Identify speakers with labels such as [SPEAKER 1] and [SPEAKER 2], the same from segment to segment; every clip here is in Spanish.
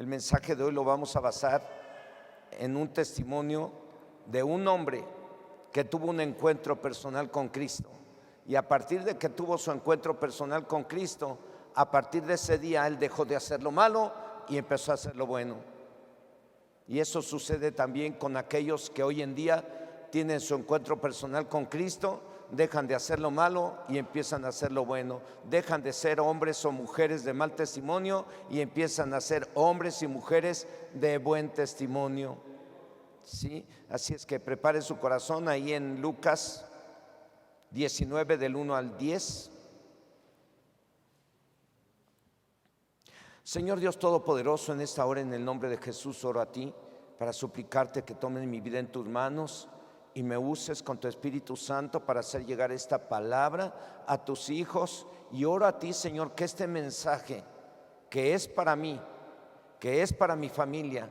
[SPEAKER 1] El mensaje de hoy lo vamos a basar en un testimonio de un hombre que tuvo un encuentro personal con Cristo. Y a partir de que tuvo su encuentro personal con Cristo, a partir de ese día él dejó de hacer lo malo y empezó a hacer lo bueno. Y eso sucede también con aquellos que hoy en día tienen su encuentro personal con Cristo, dejan de hacer lo malo y empiezan a hacer lo bueno. Dejan de ser hombres o mujeres de mal testimonio y empiezan a ser hombres y mujeres de buen testimonio. ¿Sí? Así es que prepare su corazón ahí en Lucas 19 del 1 al 10. Señor Dios Todopoderoso, en esta hora en el nombre de Jesús oro a ti para suplicarte que tomes mi vida en tus manos y me uses con tu Espíritu Santo para hacer llegar esta palabra a tus hijos. Y oro a ti, Señor, que este mensaje que es para mí, que es para mi familia,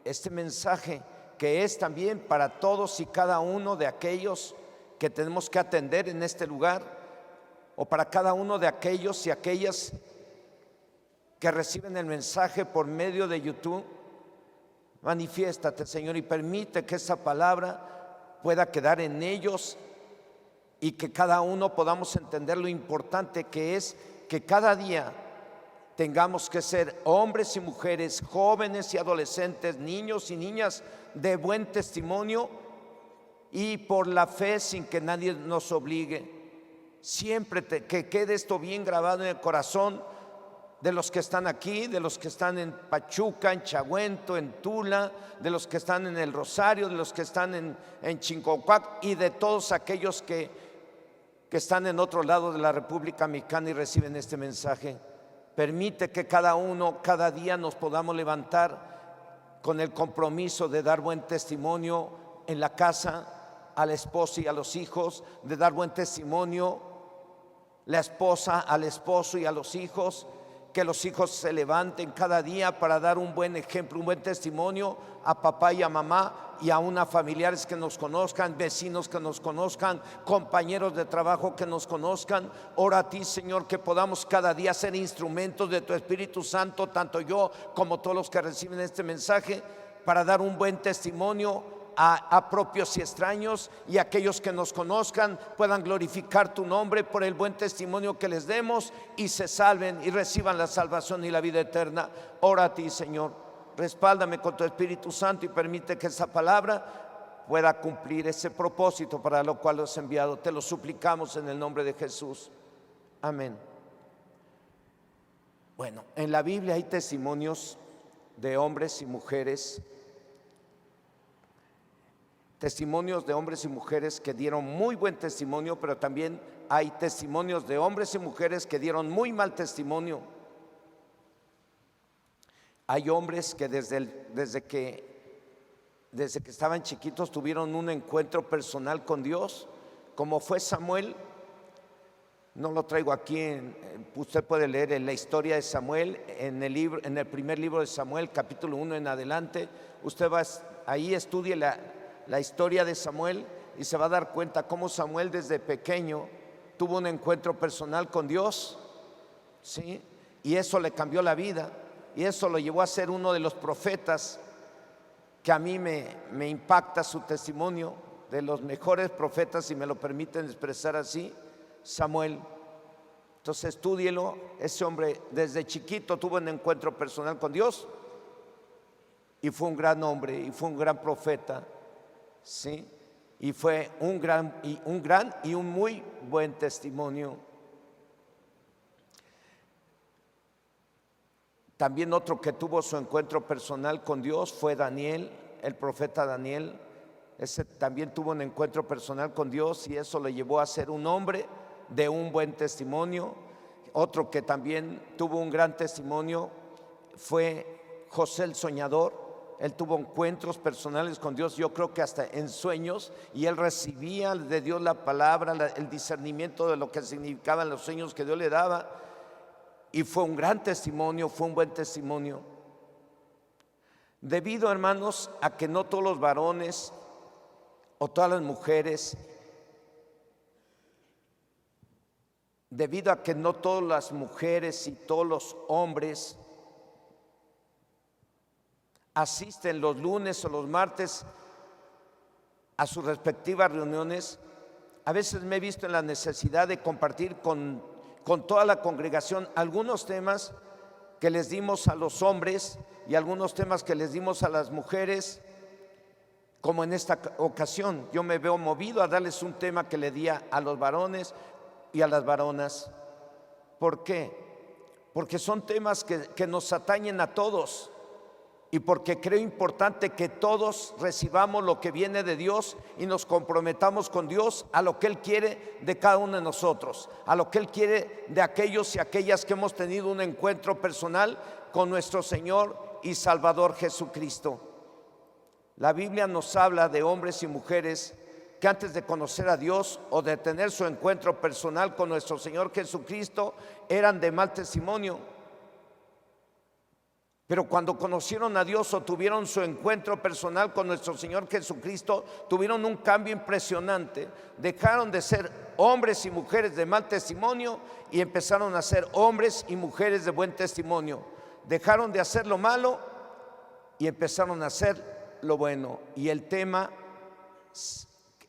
[SPEAKER 1] este mensaje que es también para todos y cada uno de aquellos que tenemos que atender en este lugar, o para cada uno de aquellos y aquellas que reciben el mensaje por medio de YouTube. Manifiéstate, Señor, y permite que esa palabra pueda quedar en ellos y que cada uno podamos entender lo importante que es que cada día tengamos que ser hombres y mujeres, jóvenes y adolescentes, niños y niñas de buen testimonio y por la fe sin que nadie nos obligue. Siempre que quede esto bien grabado en el corazón de los que están aquí, de los que están en Pachuca, en Chahuento, en Tula, de los que están en el Rosario, de los que están en Chincocuac y de todos aquellos que están en otro lado de la República Mexicana y reciben este mensaje. Permite que cada uno, cada día nos podamos levantar con el compromiso de dar buen testimonio en la casa, a la esposa y a los hijos, de dar buen testimonio la esposa al esposo y a los hijos, que los hijos se levanten cada día para dar un buen ejemplo, un buen testimonio a papá y a mamá y aún a familiares que nos conozcan, vecinos que nos conozcan, compañeros de trabajo que nos conozcan. Ora a ti, Señor, que podamos cada día ser instrumentos de tu Espíritu Santo, tanto yo como todos los que reciben este mensaje, para dar un buen testimonio a propios y extraños, y aquellos que nos conozcan puedan glorificar tu nombre por el buen testimonio que les demos y se salven y reciban la salvación y la vida eterna. Ora a ti, Señor, respáldame con tu Espíritu Santo y permite que esa palabra pueda cumplir ese propósito para lo cual los he enviado. Te lo suplicamos en el nombre de Jesús. Amén. Bueno, en la Biblia hay testimonios de hombres y mujeres, testimonios de hombres y mujeres que dieron muy buen testimonio, pero también hay testimonios de hombres y mujeres que dieron muy mal testimonio. Hay hombres que desde que estaban chiquitos tuvieron un encuentro personal con Dios, como fue Samuel. No lo traigo aquí, usted puede leer en la historia de Samuel en el primer libro de Samuel, capítulo 1 en adelante. Usted va ahí, estudie la historia de Samuel y se va a dar cuenta cómo Samuel desde pequeño tuvo un encuentro personal con Dios, ¿sí? Y eso le cambió la vida y eso lo llevó a ser uno de los profetas que a mí me impacta su testimonio, de los mejores profetas, si me lo permiten expresar así, Samuel. Entonces estúdielo. Ese hombre desde chiquito tuvo un encuentro personal con Dios y fue un gran hombre y fue un gran profeta, ¿sí? Y fue un gran y un muy buen testimonio. También otro que tuvo su encuentro personal con Dios fue Daniel, el profeta Daniel. Ese también tuvo un encuentro personal con Dios y eso le llevó a ser un hombre de un buen testimonio. Otro que también tuvo un gran testimonio fue José el soñador. Él tuvo encuentros personales con Dios, yo creo que hasta en sueños, y él recibía de Dios la palabra, el discernimiento de lo que significaban los sueños que Dios le daba, y fue un gran testimonio, fue un buen testimonio. Debido, hermanos, a que no todos los varones o todas las mujeres, debido a que no todas las mujeres y todos los hombres asisten los lunes o los martes a sus respectivas reuniones, a veces me he visto en la necesidad de compartir con toda la congregación algunos temas que les dimos a los hombres y algunos temas que les dimos a las mujeres, como en esta ocasión. Yo me veo movido a darles un tema que le di a los varones y a las varonas. ¿Por qué? Porque son temas que nos atañen a todos, y porque creo importante que todos recibamos lo que viene de Dios y nos comprometamos con Dios a lo que Él quiere de cada uno de nosotros, a lo que Él quiere de aquellos y aquellas que hemos tenido un encuentro personal con nuestro Señor y Salvador Jesucristo. La Biblia nos habla de hombres y mujeres que antes de conocer a Dios o de tener su encuentro personal con nuestro Señor Jesucristo eran de mal testimonio. Pero cuando conocieron a Dios o tuvieron su encuentro personal con nuestro Señor Jesucristo, tuvieron un cambio impresionante. Dejaron de ser hombres y mujeres de mal testimonio y empezaron a ser hombres y mujeres de buen testimonio. Dejaron de hacer lo malo y empezaron a hacer lo bueno. Y el tema,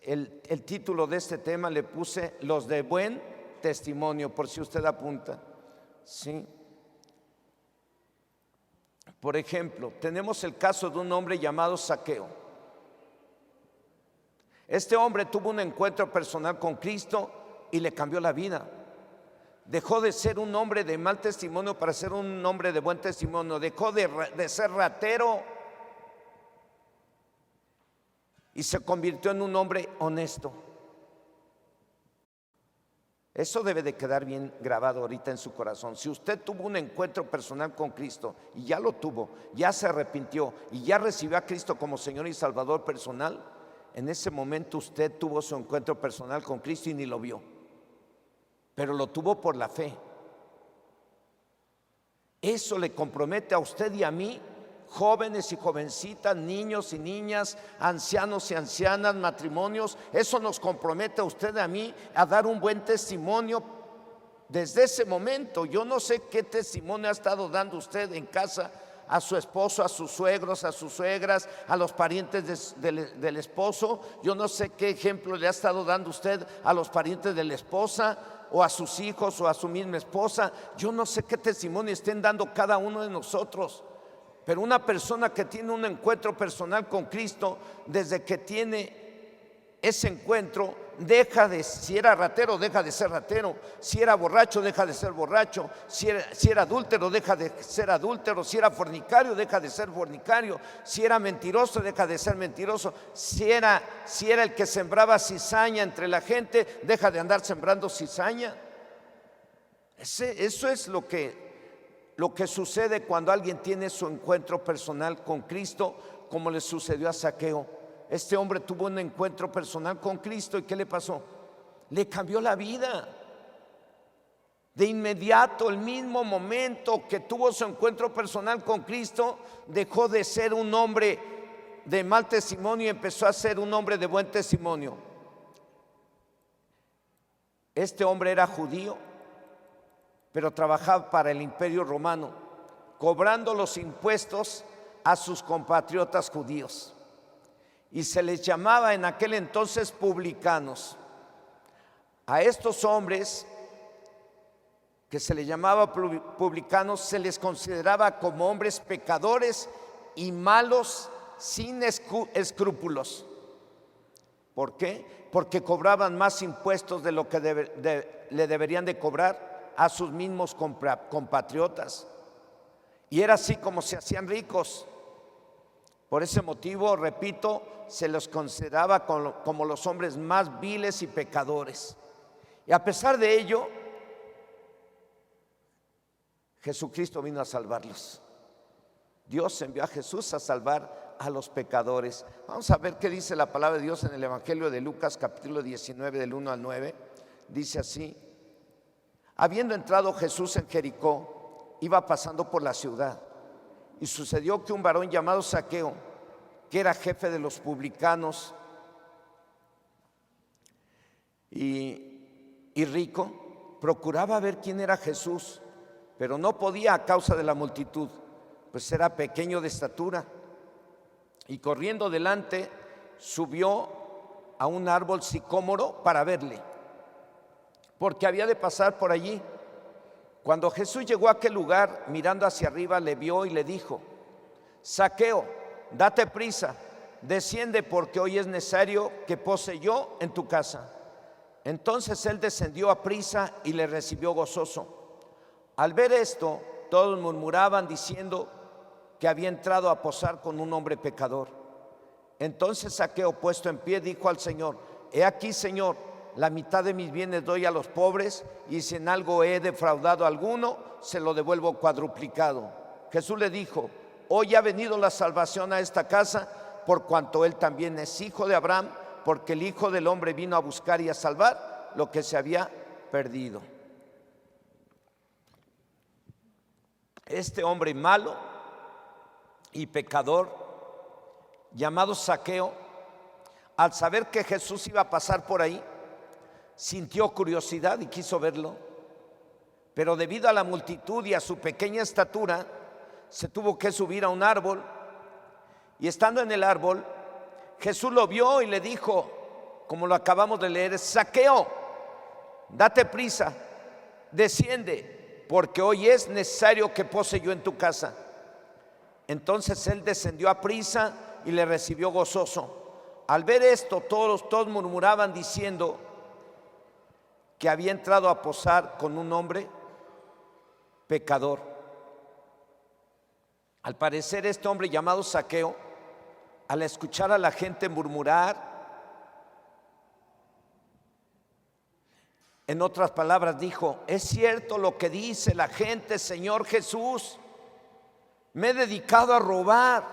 [SPEAKER 1] el título de este tema le puse los de buen testimonio, por si usted apunta. Sí. Por ejemplo, tenemos el caso de un hombre llamado Zaqueo. Este hombre tuvo un encuentro personal con Cristo y le cambió la vida. Dejó de ser un hombre de mal testimonio para ser un hombre de buen testimonio. Dejó de ser ratero y se convirtió en un hombre honesto. Eso debe de quedar bien grabado ahorita en su corazón. Si usted tuvo un encuentro personal con Cristo y ya lo tuvo, ya se arrepintió y ya recibió a Cristo como Señor y Salvador personal, en ese momento usted tuvo su encuentro personal con Cristo y ni lo vio, pero lo tuvo por la fe. Eso le compromete a usted y a mí, jóvenes y jovencitas, niños y niñas, ancianos y ancianas, matrimonios. Eso nos compromete a usted y a mí a dar un buen testimonio desde ese momento. Yo no sé qué testimonio ha estado dando usted en casa a su esposo, a sus suegros, a sus suegras, a los parientes del esposo. Yo no sé qué ejemplo le ha estado dando usted a los parientes de la esposa, o a sus hijos, o a su misma esposa. Yo no sé qué testimonio estén dando cada uno de nosotros. Pero una persona que tiene un encuentro personal con Cristo, desde que tiene ese encuentro, si era ratero, deja de ser ratero. Si era borracho, deja de ser borracho. Si era adúltero, deja de ser adúltero. Si era fornicario, deja de ser fornicario. Si era mentiroso, deja de ser mentiroso. Si era el que sembraba cizaña entre la gente, deja de andar sembrando cizaña. Eso es lo que sucede cuando alguien tiene su encuentro personal con Cristo, como le sucedió a Zaqueo. Este hombre tuvo un encuentro personal con Cristo, ¿y qué le pasó? Le cambió la vida. De inmediato, el mismo momento que tuvo su encuentro personal con Cristo, dejó de ser un hombre de mal testimonio y empezó a ser un hombre de buen testimonio. Este hombre era judío, pero trabajaba para el Imperio Romano, cobrando los impuestos a sus compatriotas judíos. Y se les llamaba en aquel entonces publicanos. A estos hombres que se les llamaba publicanos se les consideraba como hombres pecadores y malos sin escrúpulos. ¿Por qué? Porque cobraban más impuestos de lo que le deberían de cobrar a sus mismos compatriotas. Y era así como se hacían ricos. Por ese motivo, repito, se los consideraba como los hombres más viles y pecadores. Y a pesar de ello, Jesucristo vino a salvarlos. Dios envió a Jesús a salvar a los pecadores. Vamos a ver qué dice la palabra de Dios en el Evangelio de Lucas, capítulo 19, del 1 al 9. Dice así: habiendo entrado Jesús en Jericó, iba pasando por la ciudad. Y sucedió que un varón llamado Zaqueo, que era jefe de los publicanos y rico, procuraba ver quién era Jesús, pero no podía a causa de la multitud, pues era pequeño de estatura. y corriendo delante subió a un árbol sicómoro para verle, porque había de pasar por allí. Cuando Jesús llegó a aquel lugar, mirando hacia arriba, le vio y le dijo: Zaqueo, date prisa, desciende, porque hoy es necesario que pose yo en tu casa. Entonces él descendió a prisa y le recibió gozoso. Al ver esto, todos murmuraban diciendo que había entrado a posar con un hombre pecador. Entonces Zaqueo, puesto en pie, dijo al Señor: He aquí, Señor, la mitad de mis bienes doy a los pobres, y si en algo he defraudado a alguno, se lo devuelvo cuadruplicado. Jesús le dijo: Hoy ha venido la salvación a esta casa, por cuanto él también es hijo de Abraham, porque el Hijo del Hombre vino a buscar y a salvar lo que se había perdido. Este hombre malo y pecador, llamado Zaqueo, al saber que Jesús iba a pasar por ahí, sintió curiosidad y quiso verlo, pero debido a la multitud y a su pequeña estatura, se tuvo que subir a un árbol, y estando en el árbol, Jesús lo vio y le dijo, como lo acabamos de leer: Zaqueo, date prisa, desciende, porque hoy es necesario que pose yo en tu casa. Entonces él descendió a prisa y le recibió gozoso. Al ver esto, todos murmuraban diciendo que había entrado a posar con un hombre pecador. Al parecer, este hombre llamado Zaqueo, al escuchar a la gente murmurar, en otras palabras dijo: es cierto lo que dice la gente, Señor Jesús, me he dedicado a robar,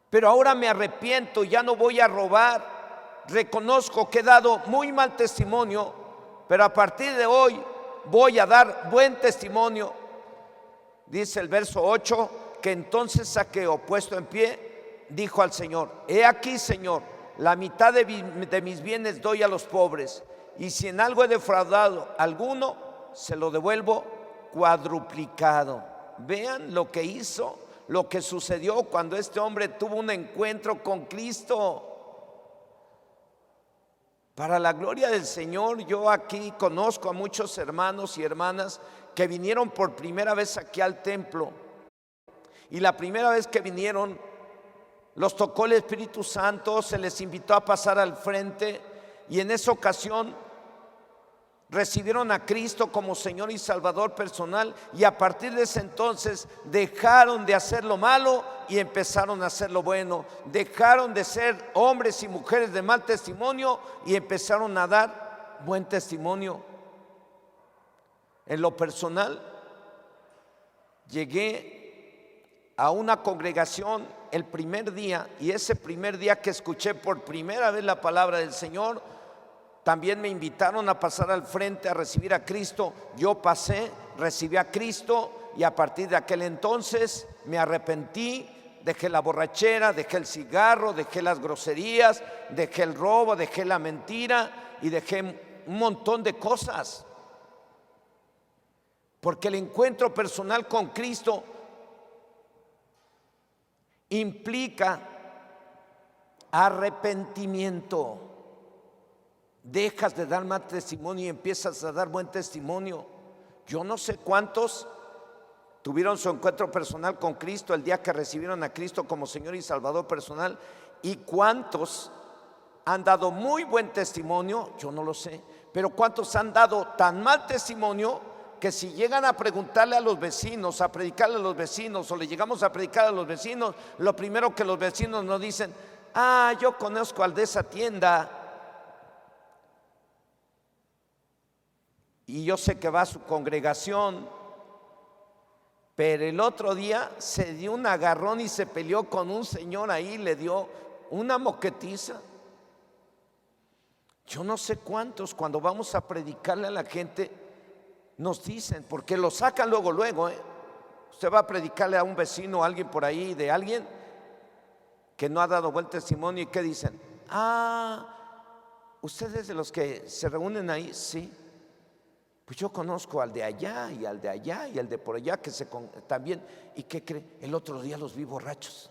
[SPEAKER 1] pero ahora me arrepiento, ya no voy a robar. Reconozco que he dado muy mal testimonio, pero a partir de hoy voy a dar buen testimonio. Dice el verso 8 que entonces Zaqueo, puesto en pie, dijo al Señor: He aquí, Señor, la mitad de mis bienes doy a los pobres, y si en algo he defraudado a alguno, se lo devuelvo cuadruplicado. Vean lo que hizo, lo que sucedió cuando este hombre tuvo un encuentro con Cristo. Para la gloria del Señor, yo aquí conozco a muchos hermanos y hermanas que vinieron por primera vez aquí al templo, y la primera vez que vinieron los tocó el Espíritu Santo, se les invitó a pasar al frente, y en esa ocasión recibieron a Cristo como Señor y Salvador personal, y a partir de ese entonces dejaron de hacer lo malo y empezaron a hacer lo bueno. Dejaron de ser hombres y mujeres de mal testimonio y empezaron a dar buen testimonio. En lo personal, llegué a una congregación el primer día, y ese primer día que escuché por primera vez la palabra del Señor, también me invitaron a pasar al frente a recibir a Cristo. Yo pasé, recibí a Cristo, y a partir de aquel entonces me arrepentí, dejé la borrachera, dejé el cigarro, dejé las groserías, dejé el robo, dejé la mentira y dejé un montón de cosas, porque el encuentro personal con Cristo implica arrepentimiento. Dejas de dar mal testimonio y empiezas a dar buen testimonio. Yo no sé cuántos tuvieron su encuentro personal con Cristo el día que recibieron a Cristo como Señor y Salvador personal, y cuántos han dado muy buen testimonio, yo no lo sé, pero cuántos han dado tan mal testimonio que si llegan a preguntarle a los vecinos, a predicarle a los vecinos, o le llegamos a predicar a los vecinos, lo primero que los vecinos nos dicen: ah, yo conozco al de esa tienda, y yo sé que va a su congregación, pero el otro día se dio un agarrón y se peleó con un señor ahí, le dio una moquetiza. Yo no sé cuántos, cuando vamos a predicarle a la gente, nos dicen, porque lo sacan luego, usted va a predicarle a un vecino, a alguien por ahí, de alguien que no ha dado buen testimonio, y ¿qué dicen? Ah, ¿ustedes de los que se reúnen ahí? Sí. Pues yo conozco al de allá y al de allá y al de por allá que también. ¿Y qué cree? El otro día los vi borrachos.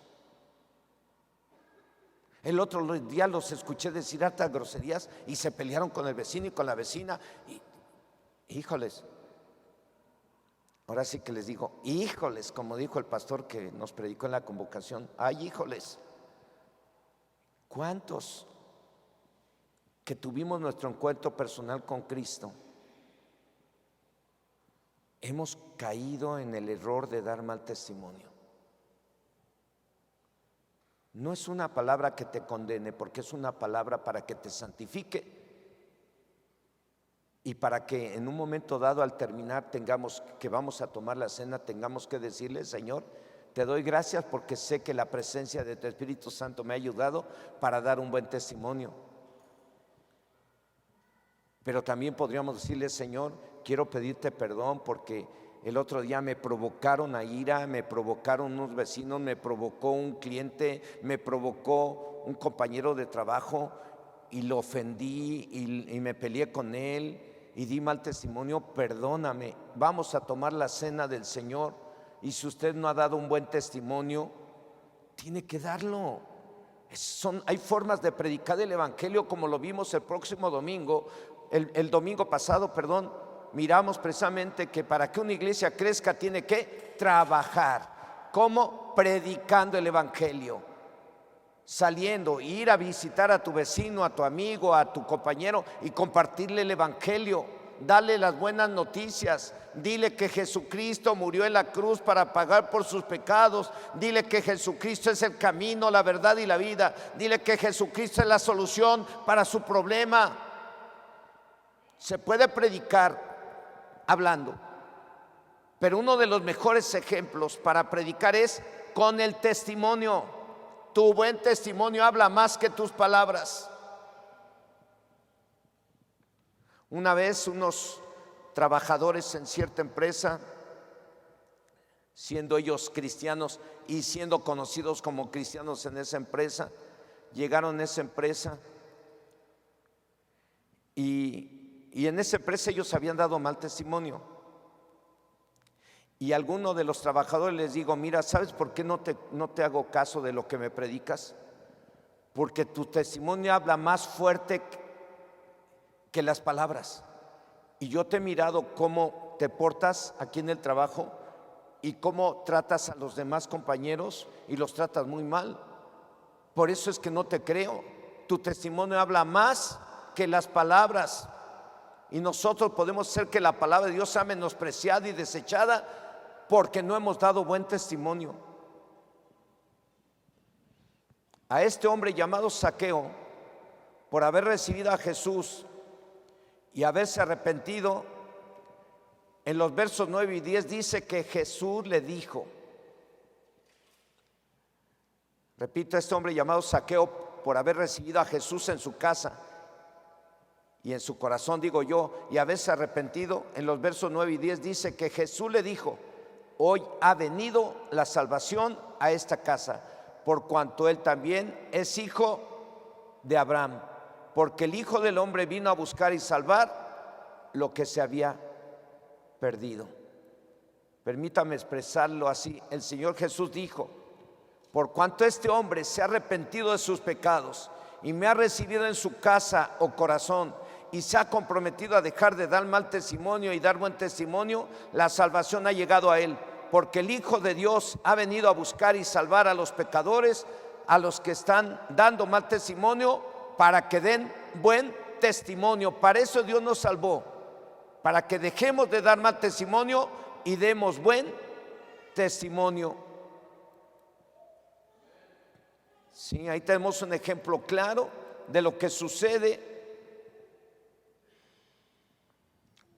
[SPEAKER 1] El otro día los escuché decir hartas groserías y se pelearon con el vecino y con la vecina. Y, híjoles, ahora sí que les digo, híjoles, como dijo el pastor que nos predicó en la convocación. Ay, híjoles, ¿cuántos que tuvimos nuestro encuentro personal con Cristo hemos caído en el error de dar mal testimonio? No es una palabra que te condene, porque es una palabra para que te santifique y para que en un momento dado, al terminar, tengamos que vamos a tomar la cena, tengamos que decirle: Señor, te doy gracias porque sé que la presencia de tu Espíritu Santo me ha ayudado para dar un buen testimonio. Pero también podríamos decirle: Señor, quiero pedirte perdón porque el otro día me provocaron a ira, me provocaron unos vecinos, me provocó un cliente, me provocó un compañero de trabajo y lo ofendí y me peleé con él y di mal testimonio. Perdóname, vamos a tomar la cena del Señor y si usted no ha dado un buen testimonio, tiene que darlo. Hay formas de predicar el evangelio, como lo vimos el próximo domingo, el domingo pasado, miramos precisamente que para que una iglesia crezca tiene que trabajar. ¿Cómo? Predicando el evangelio, saliendo, ir a visitar a tu vecino, a tu amigo, a tu compañero y compartirle el evangelio, darle las buenas noticias. Dile que Jesucristo murió en la cruz para pagar por sus pecados. Dile que Jesucristo es el camino, la verdad y la vida. Dile que Jesucristo es la solución para su problema. Se puede predicar hablando, pero uno de los mejores ejemplos para predicar es con el testimonio. Tu buen testimonio habla más que tus palabras. Una vez unos trabajadores en cierta empresa, siendo ellos cristianos y siendo conocidos como cristianos en esa empresa, llegaron a esa empresa y en esa empresa ellos habían dado mal testimonio. Y a alguno de los trabajadores les digo: mira, ¿sabes por qué no te hago caso de lo que me predicas? Porque tu testimonio habla más fuerte que las palabras. Y yo te he mirado cómo te portas aquí en el trabajo y cómo tratas a los demás compañeros y los tratas muy mal. Por eso es que no te creo. Tu testimonio habla más que las palabras. Y nosotros podemos hacer que la palabra de Dios sea menospreciada y desechada porque no hemos dado buen testimonio. A este hombre llamado Zaqueo, por haber recibido a Jesús y haberse arrepentido, en los versos 9 y 10 dice que Jesús le dijo, repito, a este hombre llamado Zaqueo, por haber recibido a Jesús en su casa y en su corazón, digo yo, y haberse arrepentido, en los versos 9 y 10 dice que Jesús le dijo: hoy ha venido la salvación a esta casa, por cuanto él también es hijo de Abraham, porque el Hijo del Hombre vino a buscar y salvar lo que se había perdido. Permítame expresarlo así. El Señor Jesús dijo: por cuanto este hombre se ha arrepentido de sus pecados y me ha recibido en su casa o corazón y se ha comprometido a dejar de dar mal testimonio y dar buen testimonio, la salvación ha llegado a él, porque el Hijo de Dios ha venido a buscar y salvar a los pecadores, a los que están dando mal testimonio, para que den buen testimonio. Para eso Dios nos salvó, para que dejemos de dar mal testimonio y demos buen testimonio. Sí, ahí tenemos un ejemplo claro de lo que sucede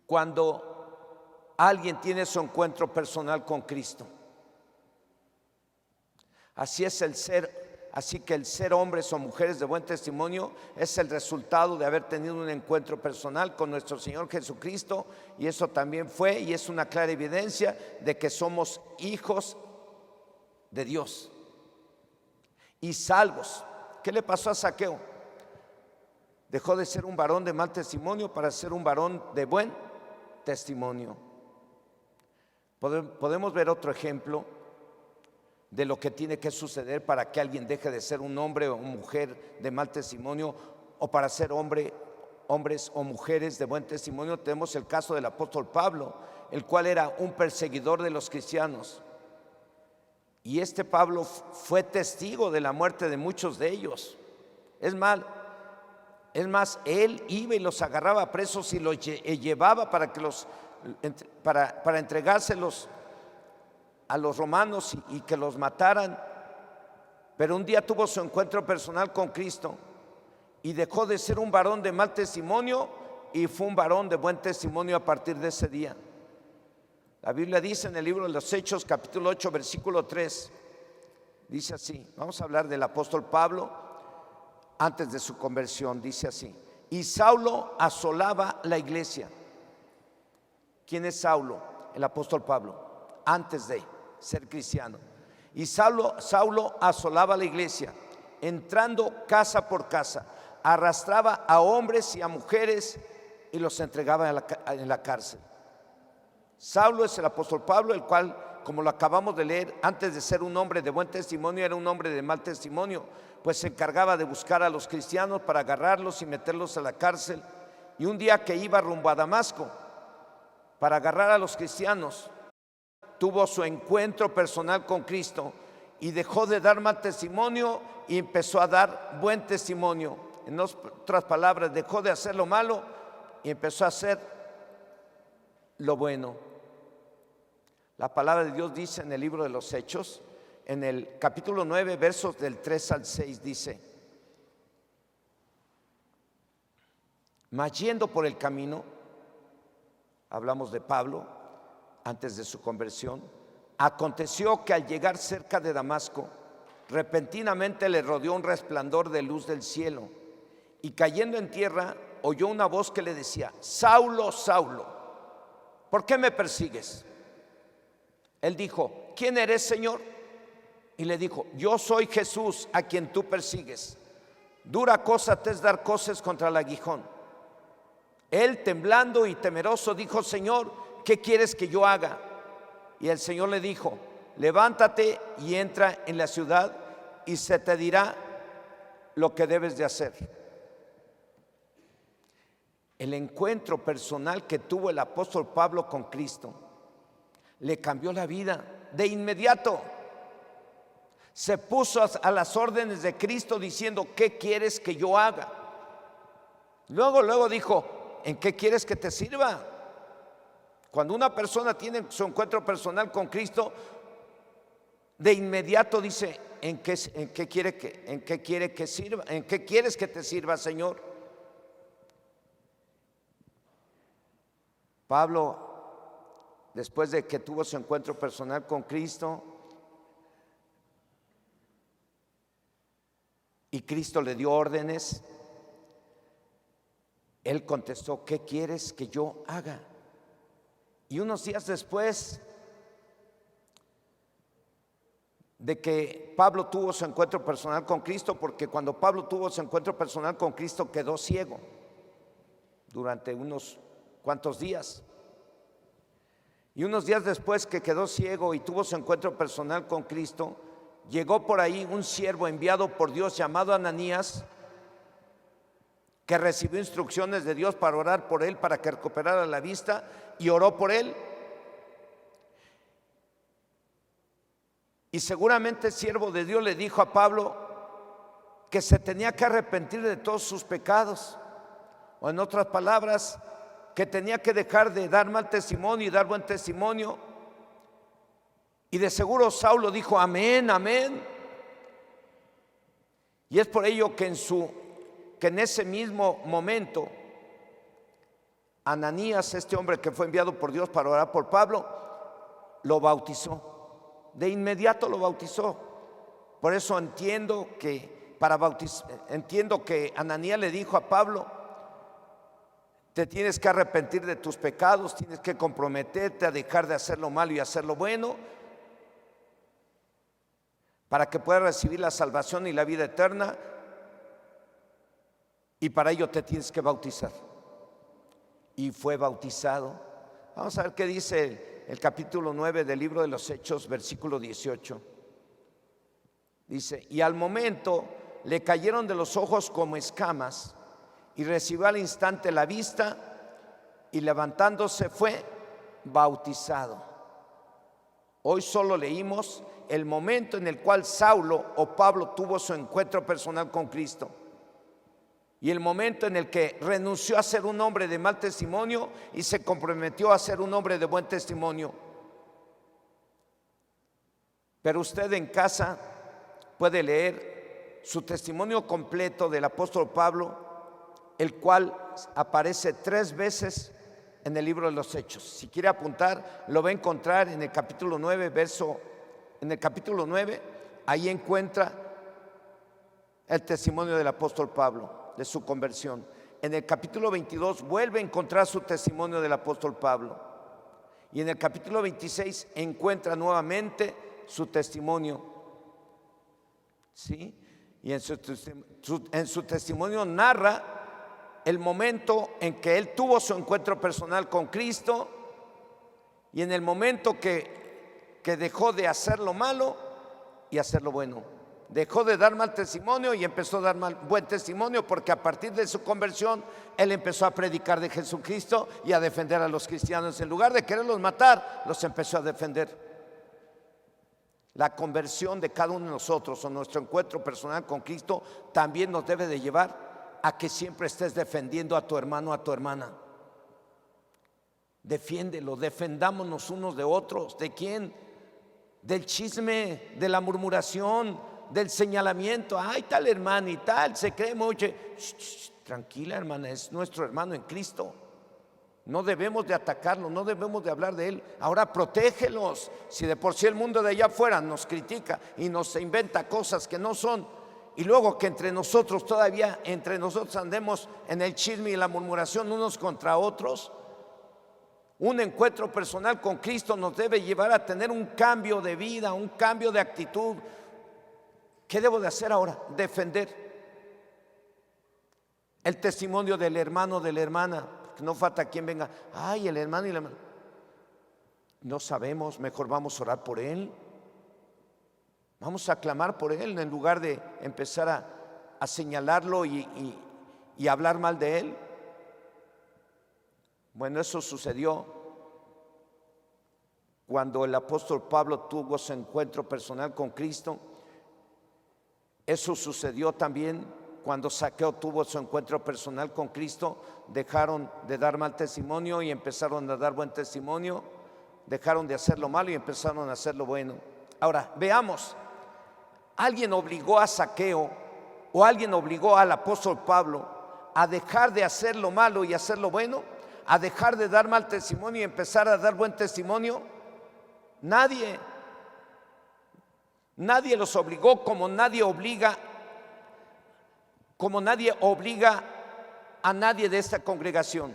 [SPEAKER 1] cuando alguien tiene su encuentro personal con Cristo. Así que el ser hombres o mujeres de buen testimonio es el resultado de haber tenido un encuentro personal con nuestro Señor Jesucristo, y eso también fue y es una clara evidencia de que somos hijos de Dios y salvos. ¿Qué le pasó a Zaqueo? Dejó de ser un varón de mal testimonio para ser un varón de buen testimonio. Podemos ver otro ejemplo de lo que tiene que suceder para que alguien deje de ser un hombre o mujer de mal testimonio, o para ser hombres o mujeres de buen testimonio. Tenemos el caso del apóstol Pablo, el cual era un perseguidor de los cristianos. Y este Pablo fue testigo de la muerte de muchos de ellos. Es más, él iba y los agarraba presos y los llevaba para entregárselos a los romanos y que los mataran. Pero un día tuvo su encuentro personal con Cristo y dejó de ser un varón de mal testimonio y fue un varón de buen testimonio a partir de ese día. La Biblia dice en el libro de los Hechos, capítulo 8, versículo 3, dice así. Vamos a hablar del apóstol Pablo antes de su conversión. Dice así: y Saulo asolaba la iglesia. ¿Quién es Saulo? El apóstol Pablo, antes de ser cristiano. Y Saulo asolaba la iglesia, entrando casa por casa, arrastraba a hombres y a mujeres y los entregaba en la cárcel. Saulo es el apóstol Pablo, el cual, como lo acabamos de leer, antes de ser un hombre de buen testimonio, era un hombre de mal testimonio, pues se encargaba de buscar a los cristianos para agarrarlos y meterlos a la cárcel. Y un día que iba rumbo a Damasco para agarrar a los cristianos, tuvo su encuentro personal con Cristo y dejó de dar mal testimonio y empezó a dar buen testimonio. En otras palabras, dejó de hacer lo malo y empezó a hacer lo bueno. La palabra de Dios dice en el libro de los Hechos, en el capítulo 9, versos del 3 al 6, dice: mas yendo por el camino, hablamos de Pablo antes de su conversión, aconteció que al llegar cerca de Damasco, repentinamente le rodeó un resplandor de luz del cielo, y cayendo en tierra oyó una voz que le decía: Saulo, Saulo, ¿por qué me persigues? Él dijo: ¿quién eres, Señor? Y le dijo: yo soy Jesús, a quien tú persigues. Dura cosa te es dar coces contra el aguijón. Él, temblando y temeroso, dijo: Señor, ¿qué quieres que yo haga? Y el Señor le dijo: levántate y entra en la ciudad y se te dirá lo que debes de hacer. El encuentro personal que tuvo el apóstol Pablo con Cristo le cambió la vida de inmediato. Se puso a las órdenes de Cristo diciendo: ¿qué quieres que yo haga? Luego dijo: ¿en qué quieres que te sirva? Cuando una persona tiene su encuentro personal con Cristo, de inmediato dice: ¿en qué quiere que sirva? ¿En qué quieres que te sirva, Señor? Pablo, después de que tuvo su encuentro personal con Cristo y Cristo le dio órdenes, él contestó: ¿qué quieres que yo haga? Y unos días después de que Pablo tuvo su encuentro personal con Cristo, porque cuando Pablo tuvo su encuentro personal con Cristo quedó ciego durante unos cuantos días. Y unos días después que quedó ciego y tuvo su encuentro personal con Cristo, llegó por ahí un siervo enviado por Dios llamado Ananías, que recibió instrucciones de Dios para orar por él para que recuperara la vista, y oró por él. Y seguramente el siervo de Dios le dijo a Pablo que se tenía que arrepentir de todos sus pecados, o en otras palabras, que tenía que dejar de dar mal testimonio y dar buen testimonio. Y de seguro Saulo dijo: amén, amén. Y es por ello que en ese mismo momento Ananías, este hombre que fue enviado por Dios para orar por Pablo, lo bautizó. De inmediato lo bautizó. Por eso entiendo que Ananías le dijo a Pablo: te tienes que arrepentir de tus pecados, tienes que comprometerte a dejar de hacer lo malo y hacer lo bueno, para que puedas recibir la salvación y la vida eterna, y para ello te tienes que bautizar. Y fue bautizado. Vamos a ver qué dice el capítulo 9 del libro de los Hechos, versículo 18. Dice, y al momento le cayeron de los ojos como escamas, y recibió al instante la vista, y levantándose fue bautizado. Hoy solo leímos el momento en el cual Saulo o Pablo tuvo su encuentro personal con Cristo, y el momento en el que renunció a ser un hombre de mal testimonio y se comprometió a ser un hombre de buen testimonio. Pero usted en casa puede leer su testimonio completo del apóstol Pablo, el cual aparece 3 veces en el libro de los Hechos. Si quiere apuntar, lo va a encontrar en el capítulo 9, en el capítulo 9, ahí encuentra el testimonio del apóstol Pablo, de su conversión. En el capítulo 22 vuelve a encontrar su testimonio del apóstol Pablo. Y en el capítulo 26 encuentra nuevamente su testimonio. ¿Sí? Y en su testimonio narra el momento en que él tuvo su encuentro personal con Cristo, y en el momento que dejó de hacer lo malo y hacer lo bueno. Dejó de dar mal testimonio y empezó a dar buen testimonio, porque a partir de su conversión él empezó a predicar de Jesucristo y a defender a los cristianos. En lugar de quererlos matar, los empezó a defender. La conversión de cada uno de nosotros o nuestro encuentro personal con Cristo también nos debe de llevar a que siempre estés defendiendo a tu hermano, a tu hermana. Defiéndelo, defendámonos unos de otros. ¿De quién? Del chisme, de la murmuración, del señalamiento. Ay, tal hermana y tal, se cree mucho. Tranquila, hermana, es nuestro hermano en Cristo. No debemos de atacarlo, no debemos de hablar de él. Ahora protégelos. Si de por sí el mundo de allá afuera nos critica y nos inventa cosas que no son, y luego que entre nosotros todavía, entre nosotros andemos en el chisme y la murmuración unos contra otros. Un encuentro personal con Cristo nos debe llevar a tener un cambio de vida, un cambio de actitud. ¿Qué debo de hacer ahora? Defender el testimonio del hermano, de la hermana. Porque no falta quien venga, ay, el hermano y la hermana. No sabemos, mejor vamos a orar por él. Vamos a clamar por él en lugar de empezar a señalarlo y hablar mal de él. Bueno, eso sucedió cuando el apóstol Pablo tuvo su encuentro personal con Cristo. Eso sucedió también cuando Zaqueo tuvo su encuentro personal con Cristo. Dejaron de dar mal testimonio y empezaron a dar buen testimonio. Dejaron de hacer lo malo y empezaron a hacer lo bueno. Ahora, veamos. ¿Alguien obligó a Zaqueo o alguien obligó al apóstol Pablo a dejar de hacer lo malo y hacer lo bueno? ¿A dejar de dar mal testimonio y empezar a dar buen testimonio? Nadie. Nadie los obligó, como nadie obliga a nadie de esta congregación.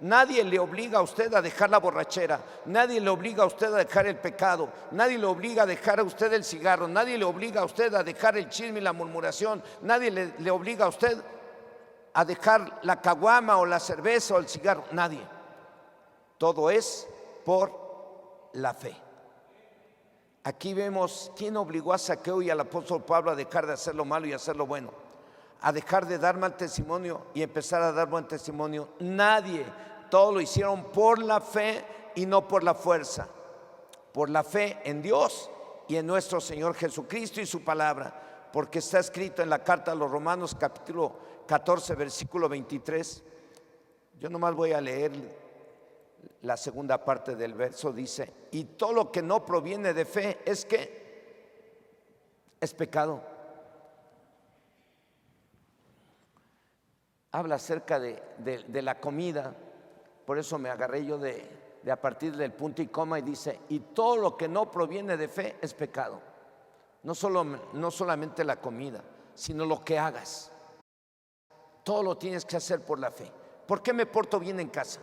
[SPEAKER 1] Nadie le obliga a usted a dejar la borrachera. Nadie le obliga a usted a dejar el pecado. Nadie le obliga a dejar a usted el cigarro. Nadie le obliga a usted a dejar el chisme y la murmuración. Nadie le obliga a usted a dejar la caguama o la cerveza o el cigarro. Nadie. Todo es por la fe. Aquí vemos quién obligó a Zaqueo y al apóstol Pablo a dejar de hacer lo malo y hacer lo bueno, a dejar de dar mal testimonio y empezar a dar buen testimonio. Nadie. Todo lo hicieron por la fe y no por la fuerza. Por la fe en Dios y en nuestro Señor Jesucristo y su palabra. Porque está escrito en la carta a los Romanos capítulo 14 versículo 23. Yo nomás voy a leer la segunda parte del verso. Dice: y todo lo que no proviene de fe es pecado. Habla acerca de la comida. Por eso me agarré yo de a partir del punto y coma, y dice: y todo lo que no proviene de fe es pecado. No solamente la comida, sino lo que hagas. Todo lo tienes que hacer por la fe. ¿Por qué me porto bien en casa?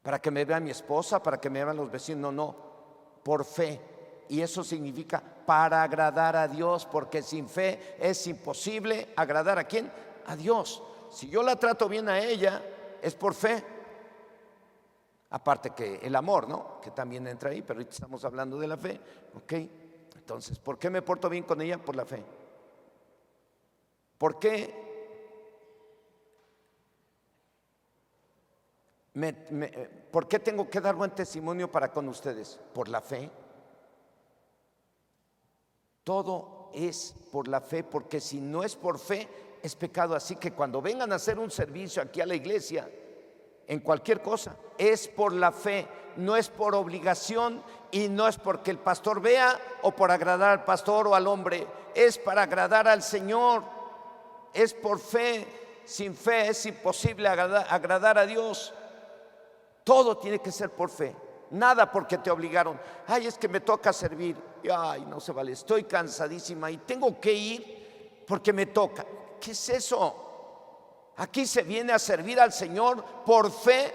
[SPEAKER 1] ¿Para que me vea mi esposa? ¿Para que me vean los vecinos? No, por fe. Y eso significa para agradar a Dios, porque sin fe es imposible agradar ¿a quién? A Dios. Si yo la trato bien a ella, es por fe. Aparte que el amor, ¿no? Que también entra ahí, pero ahorita estamos hablando de la fe, ¿ok? Entonces, ¿por qué me porto bien con ella? Por la fe. ¿Por qué ¿por qué tengo que dar buen testimonio para con ustedes? Por la fe. Todo es por la fe, porque si no es por fe, es pecado. Así que cuando vengan a hacer un servicio aquí a la iglesia, en cualquier cosa, es por la fe, no es por obligación y no es porque el pastor vea o por agradar al pastor o al hombre, es para agradar al Señor, es por fe. Sin fe es imposible agradar a Dios. Todo tiene que ser por fe, nada porque te obligaron. Ay, es que me toca servir. Ay, no se vale, estoy cansadísima y tengo que ir porque me toca. ¿Qué es eso? Aquí se viene a servir al Señor por fe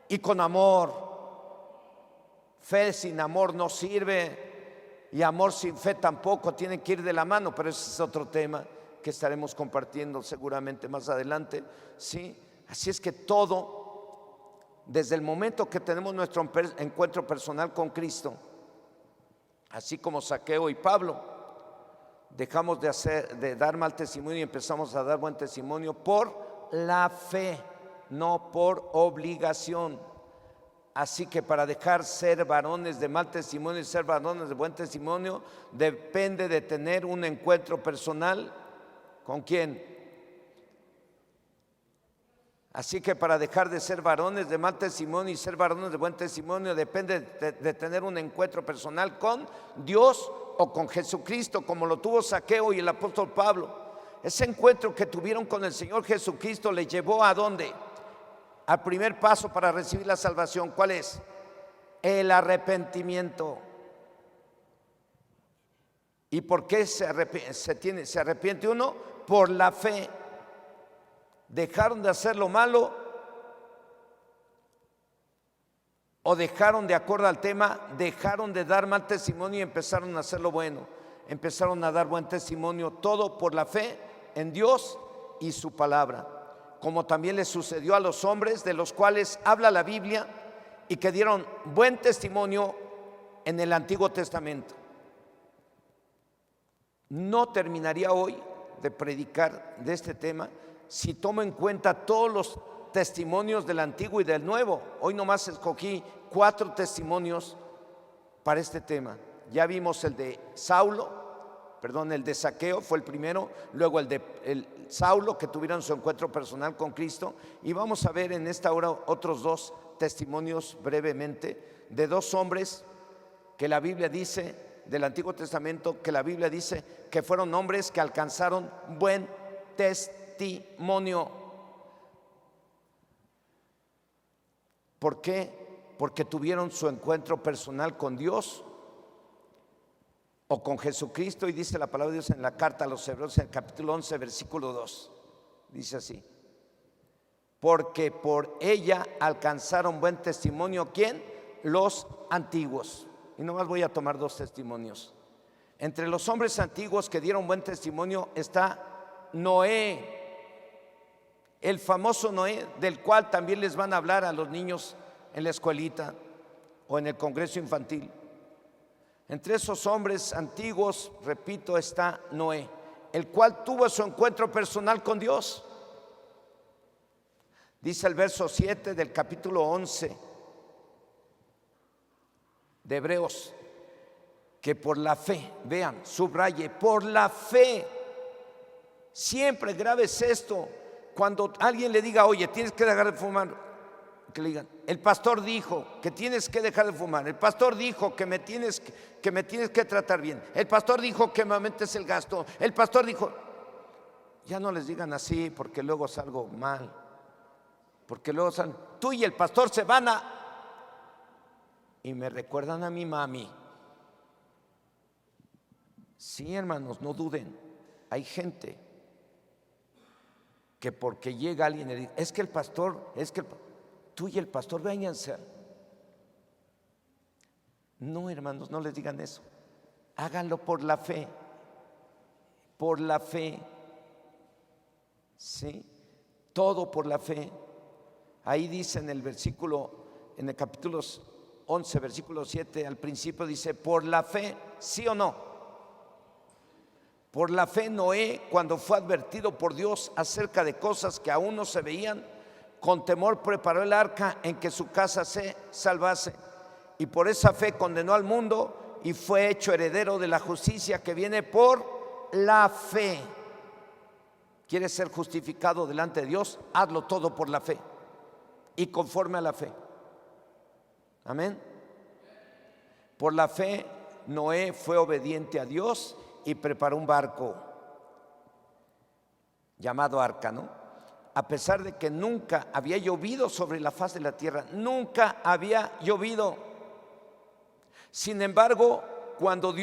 [SPEAKER 1] y con amor. Fe sin amor no sirve y amor sin fe tampoco, tienen que ir de la mano, pero ese es otro tema que estaremos compartiendo seguramente más adelante, ¿sí? Así es que todo, desde el momento que tenemos nuestro encuentro personal con Cristo, así como Zaqueo y Pablo, dejamos de dar mal testimonio y empezamos a dar buen testimonio por la fe, no por obligación. Así que para dejar ser varones de mal testimonio y ser varones de buen testimonio, depende de tener un encuentro personal. ¿Con quién? Así que para dejar de ser varones de mal testimonio y ser varones de buen testimonio, depende de tener un encuentro personal con Dios o con Jesucristo, como lo tuvo Zaqueo y el apóstol Pablo. Ese encuentro que tuvieron con el Señor Jesucristo les llevó ¿a dónde? Al primer paso para recibir la salvación. ¿Cuál es? El arrepentimiento. ¿Y por qué se arrepiente uno? Por la fe. Dejaron de hacer lo malo o dejaron, de acuerdo al tema, dejaron de dar mal testimonio y empezaron a hacer lo bueno, empezaron a dar buen testimonio, todo por la fe en Dios y su palabra, como también les sucedió a los hombres de los cuales habla la Biblia y que dieron buen testimonio en el Antiguo Testamento. No terminaría hoy de predicar de este tema si tomo en cuenta todos los testimonios del Antiguo y del Nuevo. Hoy nomás escogí 4 testimonios para este tema. Ya vimos el de el de Zaqueo fue el primero, luego el de Saulo, que tuvieron su encuentro personal con Cristo, y vamos a ver en esta hora otros 2 testimonios brevemente de 2 hombres que la Biblia dice, del Antiguo Testamento, que la Biblia dice que fueron hombres que alcanzaron buen testimonio. ¿Por qué? Porque tuvieron su encuentro personal con Dios o con Jesucristo, y dice la palabra de Dios en la carta a los Hebreos, en el capítulo 11, versículo 2, dice así: porque por ella alcanzaron buen testimonio, ¿quién? Los antiguos. Y nomás voy a tomar 2 testimonios. Entre los hombres antiguos que dieron buen testimonio está Noé, el famoso Noé, del cual también les van a hablar a los niños en la escuelita o en el congreso infantil. Entre esos hombres antiguos, repito, está Noé, el cual tuvo su encuentro personal con Dios. Dice el verso 7 del capítulo 11 de Hebreos, que por la fe, vean, subraye, por la fe. Siempre grabes esto. Cuando alguien le diga, oye, tienes que dejar de fumar, que le digan, el pastor dijo que tienes que dejar de fumar, el pastor dijo que me tienes que tratar bien, el pastor dijo que me aumentes el gasto, el pastor dijo. Ya no les digan así, porque luego salgo mal, porque luego tú y el pastor se van a, y me recuerdan a mi mami. Sí, hermanos, no duden, hay gente que porque llega alguien y le dice, es que el pastor, tú y el pastor vénganse. No, hermanos, no les digan eso. Háganlo por la fe. Por la fe. Sí, todo por la fe. Ahí dice en el versículo, en el capítulo 11, versículo 7, al principio dice, por la fe, ¿sí o no? Por la fe Noé, cuando fue advertido por Dios acerca de cosas que aún no se veían, con temor preparó el arca en que su casa se salvase. Y por esa fe condenó al mundo y fue hecho heredero de la justicia que viene por la fe. ¿Quieres ser justificado delante de Dios? Hazlo todo por la fe y conforme a la fe. Amén. Por la fe Noé fue obediente a Dios y preparó un barco llamado arca, ¿no? A pesar de que nunca había llovido sobre la faz de la tierra, nunca había llovido. Sin embargo, cuando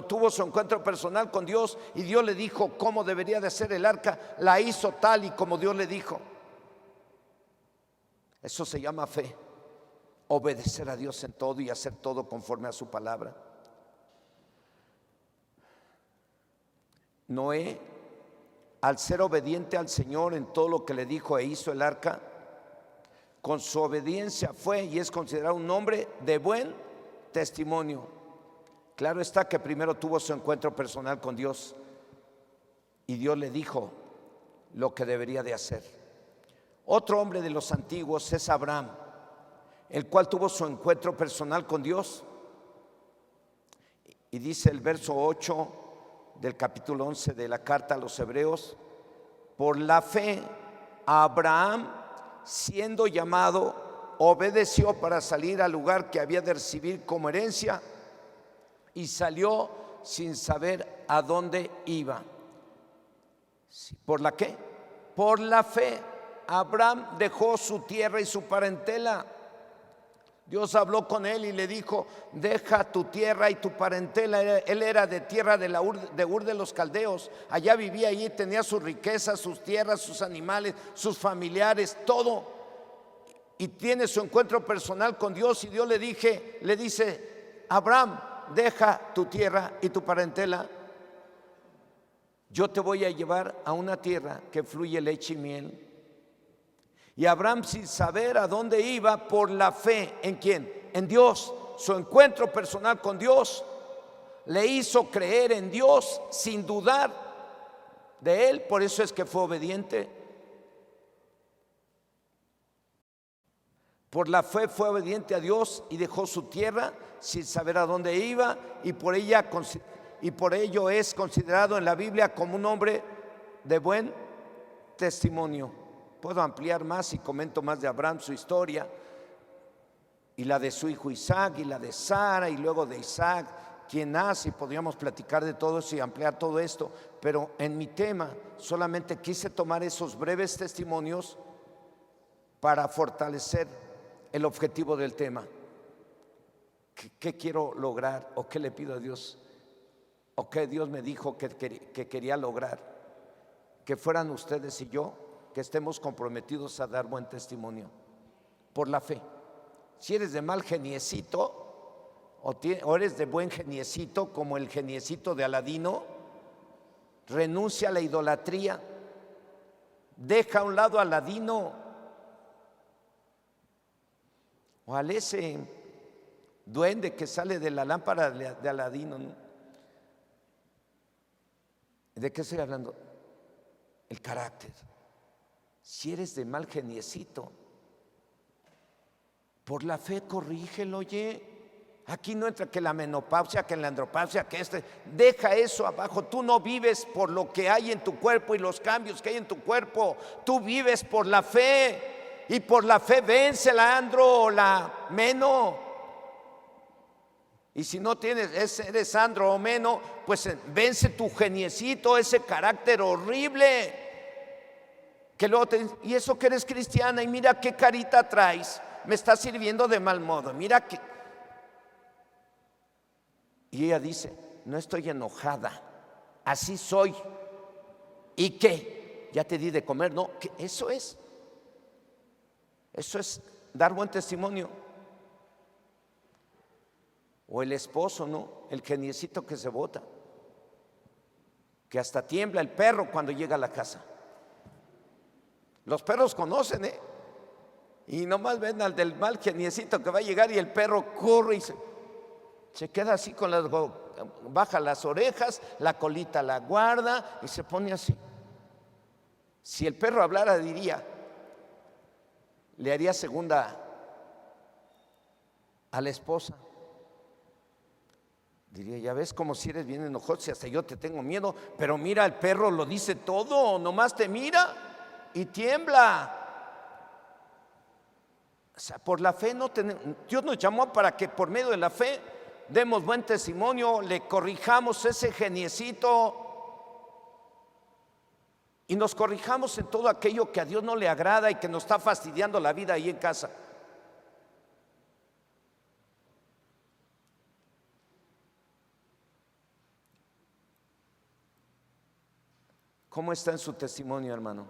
[SPEAKER 1] tuvo su encuentro personal con Dios y Dios le dijo cómo debería de ser el arca, la hizo tal y como Dios le dijo. Eso se llama fe, obedecer a Dios en todo y hacer todo conforme a su palabra. Noé, al ser obediente al Señor en todo lo que le dijo e hizo el arca, con su obediencia fue y es considerado un hombre de buen testimonio. Claro está que primero tuvo su encuentro personal con Dios y Dios le dijo lo que debería de hacer. Otro hombre de los antiguos es Abraham, el cual tuvo su encuentro personal con Dios. Y dice el verso 8 del capítulo 11 de la carta a los Hebreos: por la fe Abraham, siendo llamado, obedeció para salir al lugar que había de recibir como herencia y salió sin saber a dónde iba. ¿Por la qué? Por la fe Abraham dejó su tierra y su parentela. Dios habló con él y le dijo: deja tu tierra y tu parentela. Él era de tierra de Ur de los Caldeos. Allá vivía, allí tenía sus riquezas, sus tierras, sus animales, sus familiares, todo. Y tiene su encuentro personal con Dios y Dios le dice: Abraham, deja tu tierra y tu parentela. Yo te voy a llevar a una tierra que fluye leche y miel. Y Abraham, sin saber a dónde iba, por la fe, ¿en quién? En Dios. Su encuentro personal con Dios le hizo creer en Dios sin dudar de él. Por eso es que fue obediente. Por la fe fue obediente a Dios y dejó su tierra sin saber a dónde iba, y por ello es considerado en la Biblia como un hombre de buen testimonio. Puedo ampliar más y comento más de Abraham, su historia, y la de su hijo Isaac, y la de Sara, y luego de Isaac, quien nace, y podríamos platicar de todo eso y ampliar todo esto, pero en mi tema solamente quise tomar esos breves testimonios para fortalecer el objetivo del tema. ¿Qué quiero lograr? ¿O qué le pido a Dios? ¿O qué Dios me dijo que quería lograr? Que fueran ustedes y yo, que estemos comprometidos a dar buen testimonio por la fe. Si eres de mal geniecito o eres de buen geniecito, como el geniecito de Aladino, renuncia a la idolatría, deja a un lado a Aladino o al ese duende que sale de la lámpara de Aladino, ¿no? ¿De qué estoy hablando? El carácter. Si eres de mal geniecito, por la fe corrígelo, oye. Aquí no entra que la menopausia, que la andropausia, deja eso abajo. Tú no vives por lo que hay en tu cuerpo y los cambios que hay en tu cuerpo. Tú vives por la fe, y por la fe vence la andro o la meno. Y si no eres andro o meno, pues vence tu geniecito, ese carácter horrible. Que luego y eso que eres cristiana, y mira qué carita traes, me está sirviendo de mal modo, mira que. Y ella dice: no estoy enojada, así soy. ¿Y qué? Ya te di de comer. No, ¿qué? Eso es dar buen testimonio. O el esposo, ¿no? El geniecito que se bota, que hasta tiembla el perro cuando llega a la casa. Los perros conocen, Y nomás ven al del mal geniecito que va a llegar y el perro corre y se queda así con baja las orejas, la colita la guarda y se pone así. Si el perro hablara diría, le haría segunda a la esposa. Diría, ya ves como si eres bien enojón, si hasta yo te tengo miedo, pero mira, el perro lo dice todo, nomás te mira y tiembla. O sea, por la fe Dios nos llamó para que por medio de la fe demos buen testimonio, le corrijamos ese geniecito y nos corrijamos en todo aquello que a Dios no le agrada y que nos está fastidiando la vida ahí en casa. ¿Cómo está en su testimonio, hermano?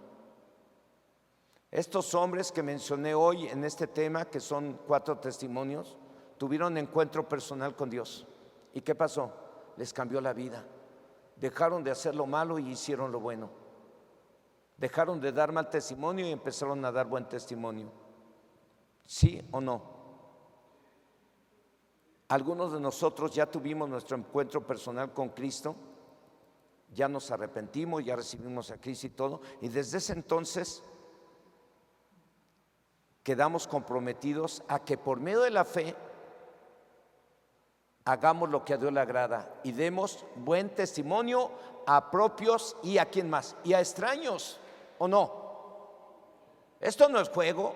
[SPEAKER 1] Estos hombres que mencioné hoy en este tema, que son 4 testimonios, tuvieron encuentro personal con Dios. ¿Y qué pasó? Les cambió la vida. Dejaron de hacer lo malo y hicieron lo bueno. Dejaron de dar mal testimonio y empezaron a dar buen testimonio. ¿Sí o no? Algunos de nosotros ya tuvimos nuestro encuentro personal con Cristo, ya nos arrepentimos, ya recibimos a Cristo y todo, y desde ese entonces quedamos comprometidos a que por medio de la fe hagamos lo que a Dios le agrada y demos buen testimonio a propios y a quién más, y a extraños, ¿o no? Esto no es juego.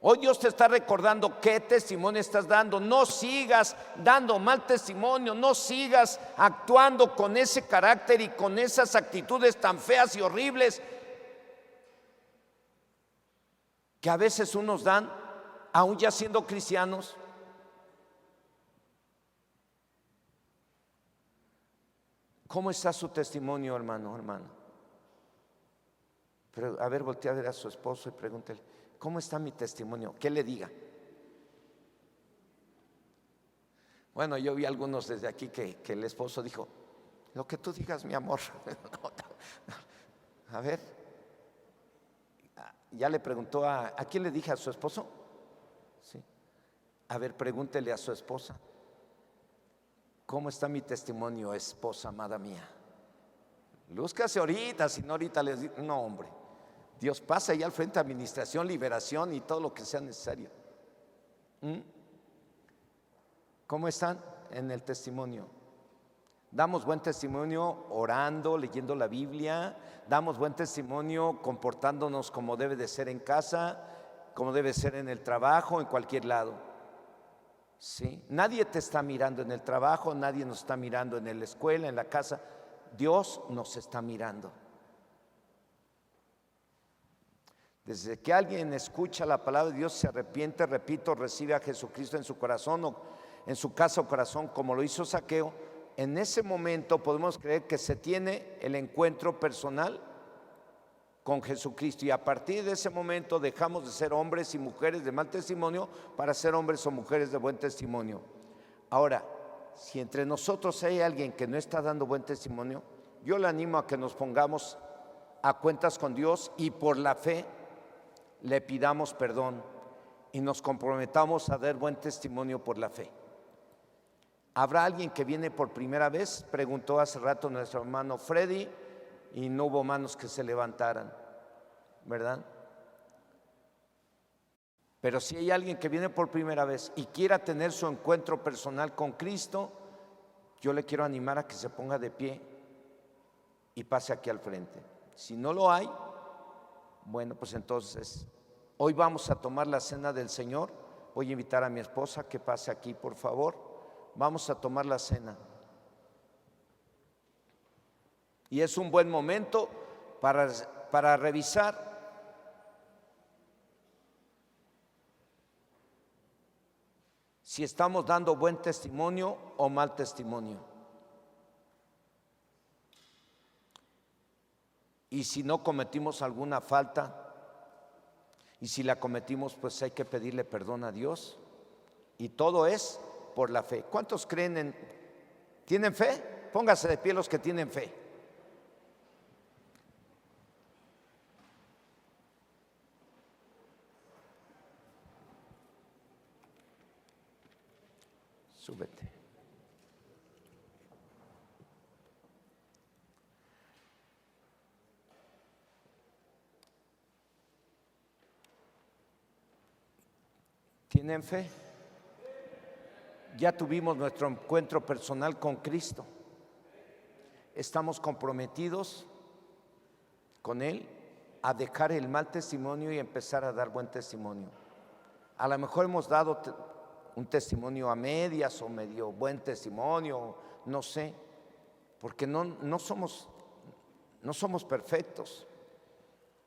[SPEAKER 1] Hoy Dios te está recordando qué testimonio estás dando. No sigas dando mal testimonio, no sigas actuando con ese carácter y con esas actitudes tan feas y horribles que a veces unos dan, aún ya siendo cristianos. ¿Cómo está su testimonio, hermano, hermana? Pero, a ver, voltea a ver a su esposo y pregúntele, ¿cómo está mi testimonio? ¿Qué le diga? Bueno, yo vi a algunos desde aquí que el esposo dijo, lo que tú digas, mi amor. A ver, ya le preguntó ¿a quién le dije? ¿A su esposo? Sí. A ver, pregúntele a su esposa, ¿cómo está mi testimonio, esposa amada mía? Lúzcase ahorita, si no ahorita les digo, no, hombre. Dios pasa ahí al frente, administración, liberación y todo lo que sea necesario. ¿Cómo están en el testimonio? Damos buen testimonio orando, leyendo la Biblia. Damos buen testimonio comportándonos como debe de ser en casa, como debe ser en el trabajo, en cualquier lado. ¿Sí? Nadie te está mirando en el trabajo, nadie nos está mirando en la escuela, en la casa. Dios nos está mirando. Desde que alguien escucha la palabra de Dios, se arrepiente, repito, recibe a Jesucristo en su corazón o en su casa o corazón, como lo hizo Zaqueo, en ese momento podemos creer que se tiene el encuentro personal con Jesucristo, y a partir de ese momento dejamos de ser hombres y mujeres de mal testimonio para ser hombres o mujeres de buen testimonio. Ahora, si entre nosotros hay alguien que no está dando buen testimonio, yo le animo a que nos pongamos a cuentas con Dios y por la fe le pidamos perdón y nos comprometamos a dar buen testimonio por la fe. ¿Habrá alguien que viene por primera vez? Preguntó hace rato nuestro hermano Freddy y no hubo manos que se levantaran, ¿verdad? Pero si hay alguien que viene por primera vez y quiera tener su encuentro personal con Cristo, yo le quiero animar a que se ponga de pie y pase aquí al frente. Si no lo hay, bueno, pues entonces hoy vamos a tomar la cena del Señor. Voy a invitar a mi esposa que pase aquí, por favor. Vamos a tomar la cena. Y es un buen momento para revisar si estamos dando buen testimonio o mal testimonio. Y si no cometimos alguna falta, y si la cometimos, pues hay que pedirle perdón a Dios. Y todo es por la fe. ¿Cuántos creen tienen fe? Póngase de pie los que tienen fe. Súbete. ¿Tienen fe? Ya tuvimos nuestro encuentro personal con Cristo. Estamos comprometidos con Él a dejar el mal testimonio y empezar a dar buen testimonio. A lo mejor hemos dado un testimonio a medias o medio buen testimonio, no sé, porque no somos perfectos.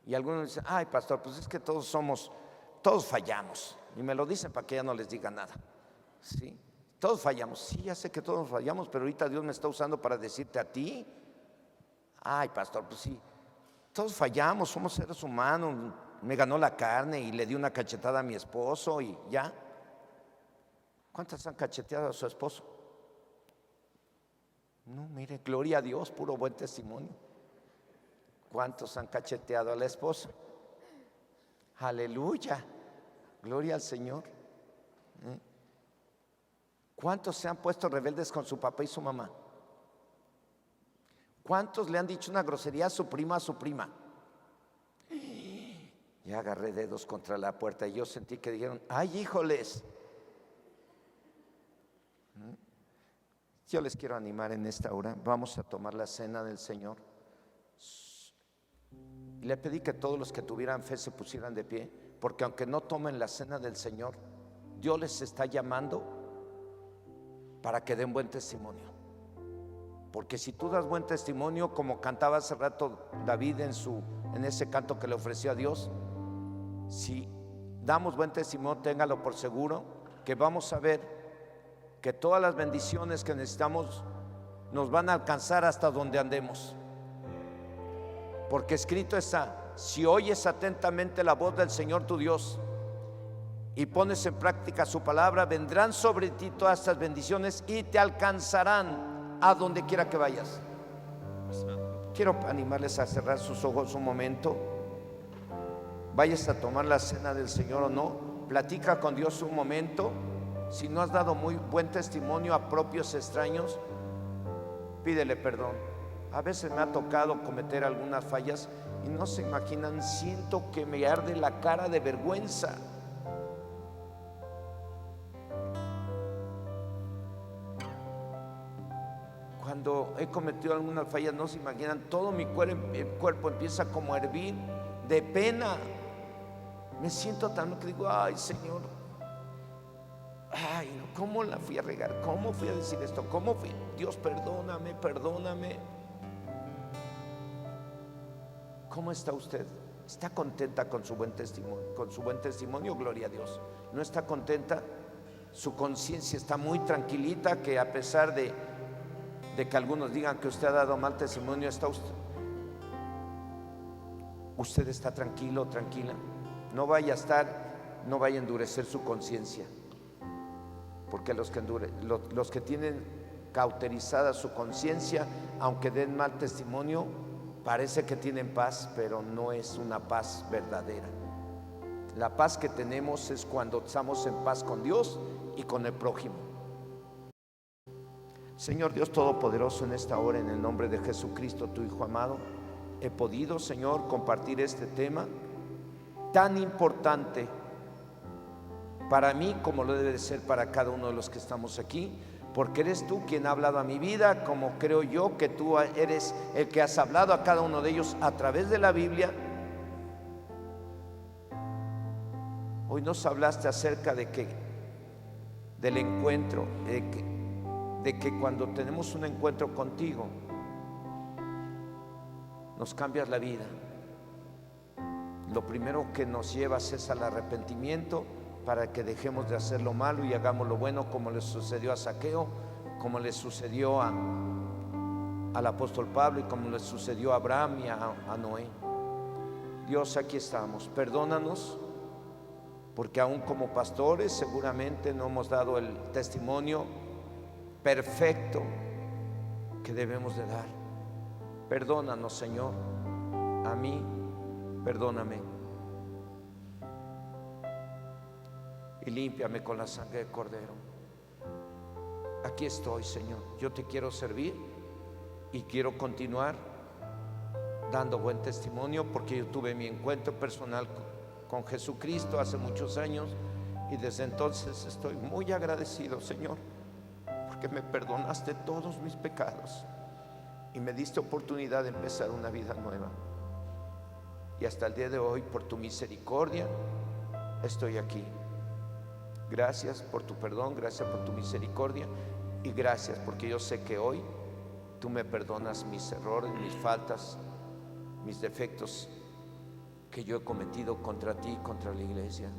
[SPEAKER 1] Y algunos dicen, ay pastor, pues es que todos fallamos. Y me lo dicen para que ya no les diga nada. ¿Sí? Todos fallamos. Sí, ya sé que todos fallamos, pero ahorita Dios me está usando para decirte a ti. Ay pastor, pues sí, todos fallamos, somos seres humanos. Me ganó la carne y le di una cachetada a mi esposo y ya. ¿Cuántas han cacheteado a su esposo? No, mire, gloria a Dios, puro buen testimonio. ¿Cuántos han cacheteado a la esposa? Aleluya, gloria al Señor. ¿Cuántos se han puesto rebeldes con su papá y su mamá? ¿Cuántos le han dicho una grosería a su prima, a su prima? Ya agarré dedos contra la puerta y yo sentí que dijeron, ay, híjoles. Yo les quiero animar en esta hora. Vamos a tomar la cena del Señor. Le pedí que todos los que tuvieran fe se pusieran de pie, porque aunque no tomen la cena del Señor, Dios les está llamando para que den buen testimonio. Porque si tú das buen testimonio, como cantaba hace rato David en ese canto que le ofreció a Dios, si damos buen testimonio, téngalo por seguro que vamos a ver que todas las bendiciones que necesitamos nos van a alcanzar hasta donde andemos. Porque escrito está, si oyes atentamente la voz del Señor tu Dios y pones en práctica su palabra, vendrán sobre ti todas estas bendiciones y te alcanzarán a donde quiera que vayas. Quiero animarles a cerrar sus ojos un momento. Vayas a tomar la cena del Señor o no, platica con Dios un momento. Si no has dado muy buen testimonio a propios extraños, pídele perdón. A veces me ha tocado cometer algunas fallas y no se imaginan, siento que me arde la cara de vergüenza. Cuando he cometido algunas fallas, no se imaginan, todo mi cuerpo empieza como a hervir de pena. Me siento tan que digo, ay Señor, ay, no, ¿cómo la fui a regar? ¿Cómo fui a decir esto? ¿Cómo fui? Dios, perdóname, perdóname. ¿Cómo está usted? ¿Está contenta con su buen testimonio? Con su buen testimonio, gloria a Dios. ¿No está contenta? Su conciencia está muy tranquilita, que a pesar de que algunos digan que usted ha dado mal testimonio, usted está tranquilo, tranquila. No vaya a endurecer su conciencia, porque los que tienen cauterizada su conciencia, aunque den mal testimonio, parece que tienen paz, pero no es una paz verdadera. La paz que tenemos es cuando estamos en paz con Dios y con el prójimo. Señor Dios Todopoderoso, en esta hora, en el nombre de Jesucristo, tu Hijo amado, he podido, Señor, compartir este tema tan importante para mí como lo debe de ser para cada uno de los que estamos aquí, porque eres tú quien ha hablado a mi vida, como creo yo que tú eres el que has hablado a cada uno de ellos a través de la Biblia. Hoy nos hablaste acerca del encuentro, de que cuando tenemos un encuentro contigo, nos cambias la vida. Lo primero que nos llevas es al arrepentimiento, para que dejemos de hacer lo malo y hagamos lo bueno, como le sucedió a Zaqueo, como le sucedió al apóstol Pablo y como le sucedió a Abraham y a Noé. Dios, aquí estamos, perdónanos, porque aún como pastores seguramente no hemos dado el testimonio perfecto que debemos de dar. Perdónanos, Señor, a mí, perdóname, y límpiame con la sangre del Cordero. aquí estoy, Señor. Yo te quiero servir y quiero continuar dando buen testimonio, porque yo tuve mi encuentro personal con Jesucristo hace muchos años, y desde entonces estoy muy agradecido, Señor, porque me perdonaste todos mis pecados y me diste oportunidad de empezar una vida nueva. Y hasta el día de hoy, por tu misericordia, estoy aquí. Gracias por tu perdón, gracias por tu misericordia, y gracias porque yo sé que hoy tú me perdonas mis errores, mis faltas, mis defectos que yo he cometido contra ti y contra la iglesia.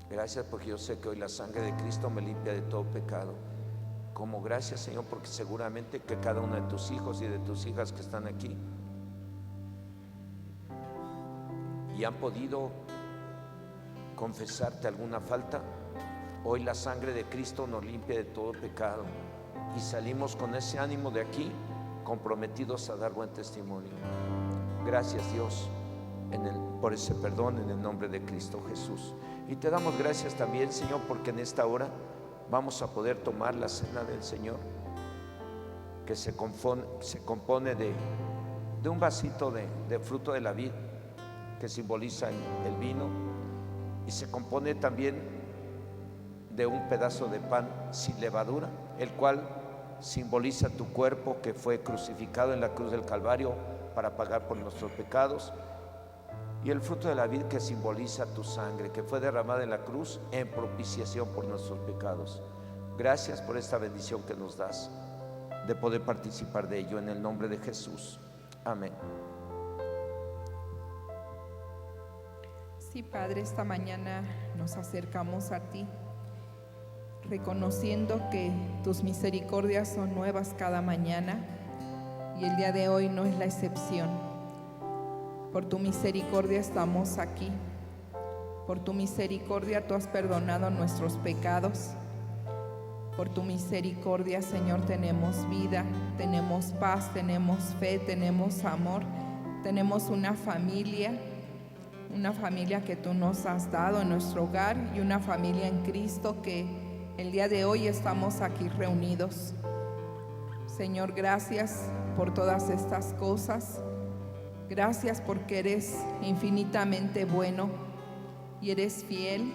[SPEAKER 1] Gracias porque yo sé que hoy la sangre de Cristo me limpia de todo pecado. Como gracias, Señor, porque seguramente que cada uno de tus hijos y de tus hijas que están aquí y han podido confesarte alguna falta, hoy la sangre de Cristo nos limpia de todo pecado y salimos con ese ánimo de aquí, comprometidos a dar buen testimonio. Gracias, Dios, por ese perdón, en el nombre de Cristo Jesús. Y te damos gracias también, Señor, porque en esta hora vamos a poder tomar la cena del Señor, que se compone de un vasito de fruto de la vid, que simboliza el vino, y se compone también de un pedazo de pan sin levadura, el cual simboliza tu cuerpo, que fue crucificado en la cruz del Calvario para pagar por nuestros pecados, y el fruto de la vid, que simboliza tu sangre, que fue derramada en la cruz en propiciación por nuestros pecados. Gracias por esta bendición que nos das de poder participar de ello, en el nombre de Jesús. Amén.
[SPEAKER 2] Sí, Padre, esta mañana nos acercamos a ti, reconociendo que tus misericordias son nuevas cada mañana, y el día de hoy no es la excepción. Por tu misericordia estamos aquí. Por tu misericordia tú has perdonado nuestros pecados. Por tu misericordia, Señor, tenemos vida, tenemos paz, tenemos fe, tenemos amor, tenemos una familia que tú nos has dado en nuestro hogar, y una familia en Cristo que el día de hoy estamos aquí reunidos. Señor, gracias por todas estas cosas. Gracias porque eres infinitamente bueno, y eres fiel,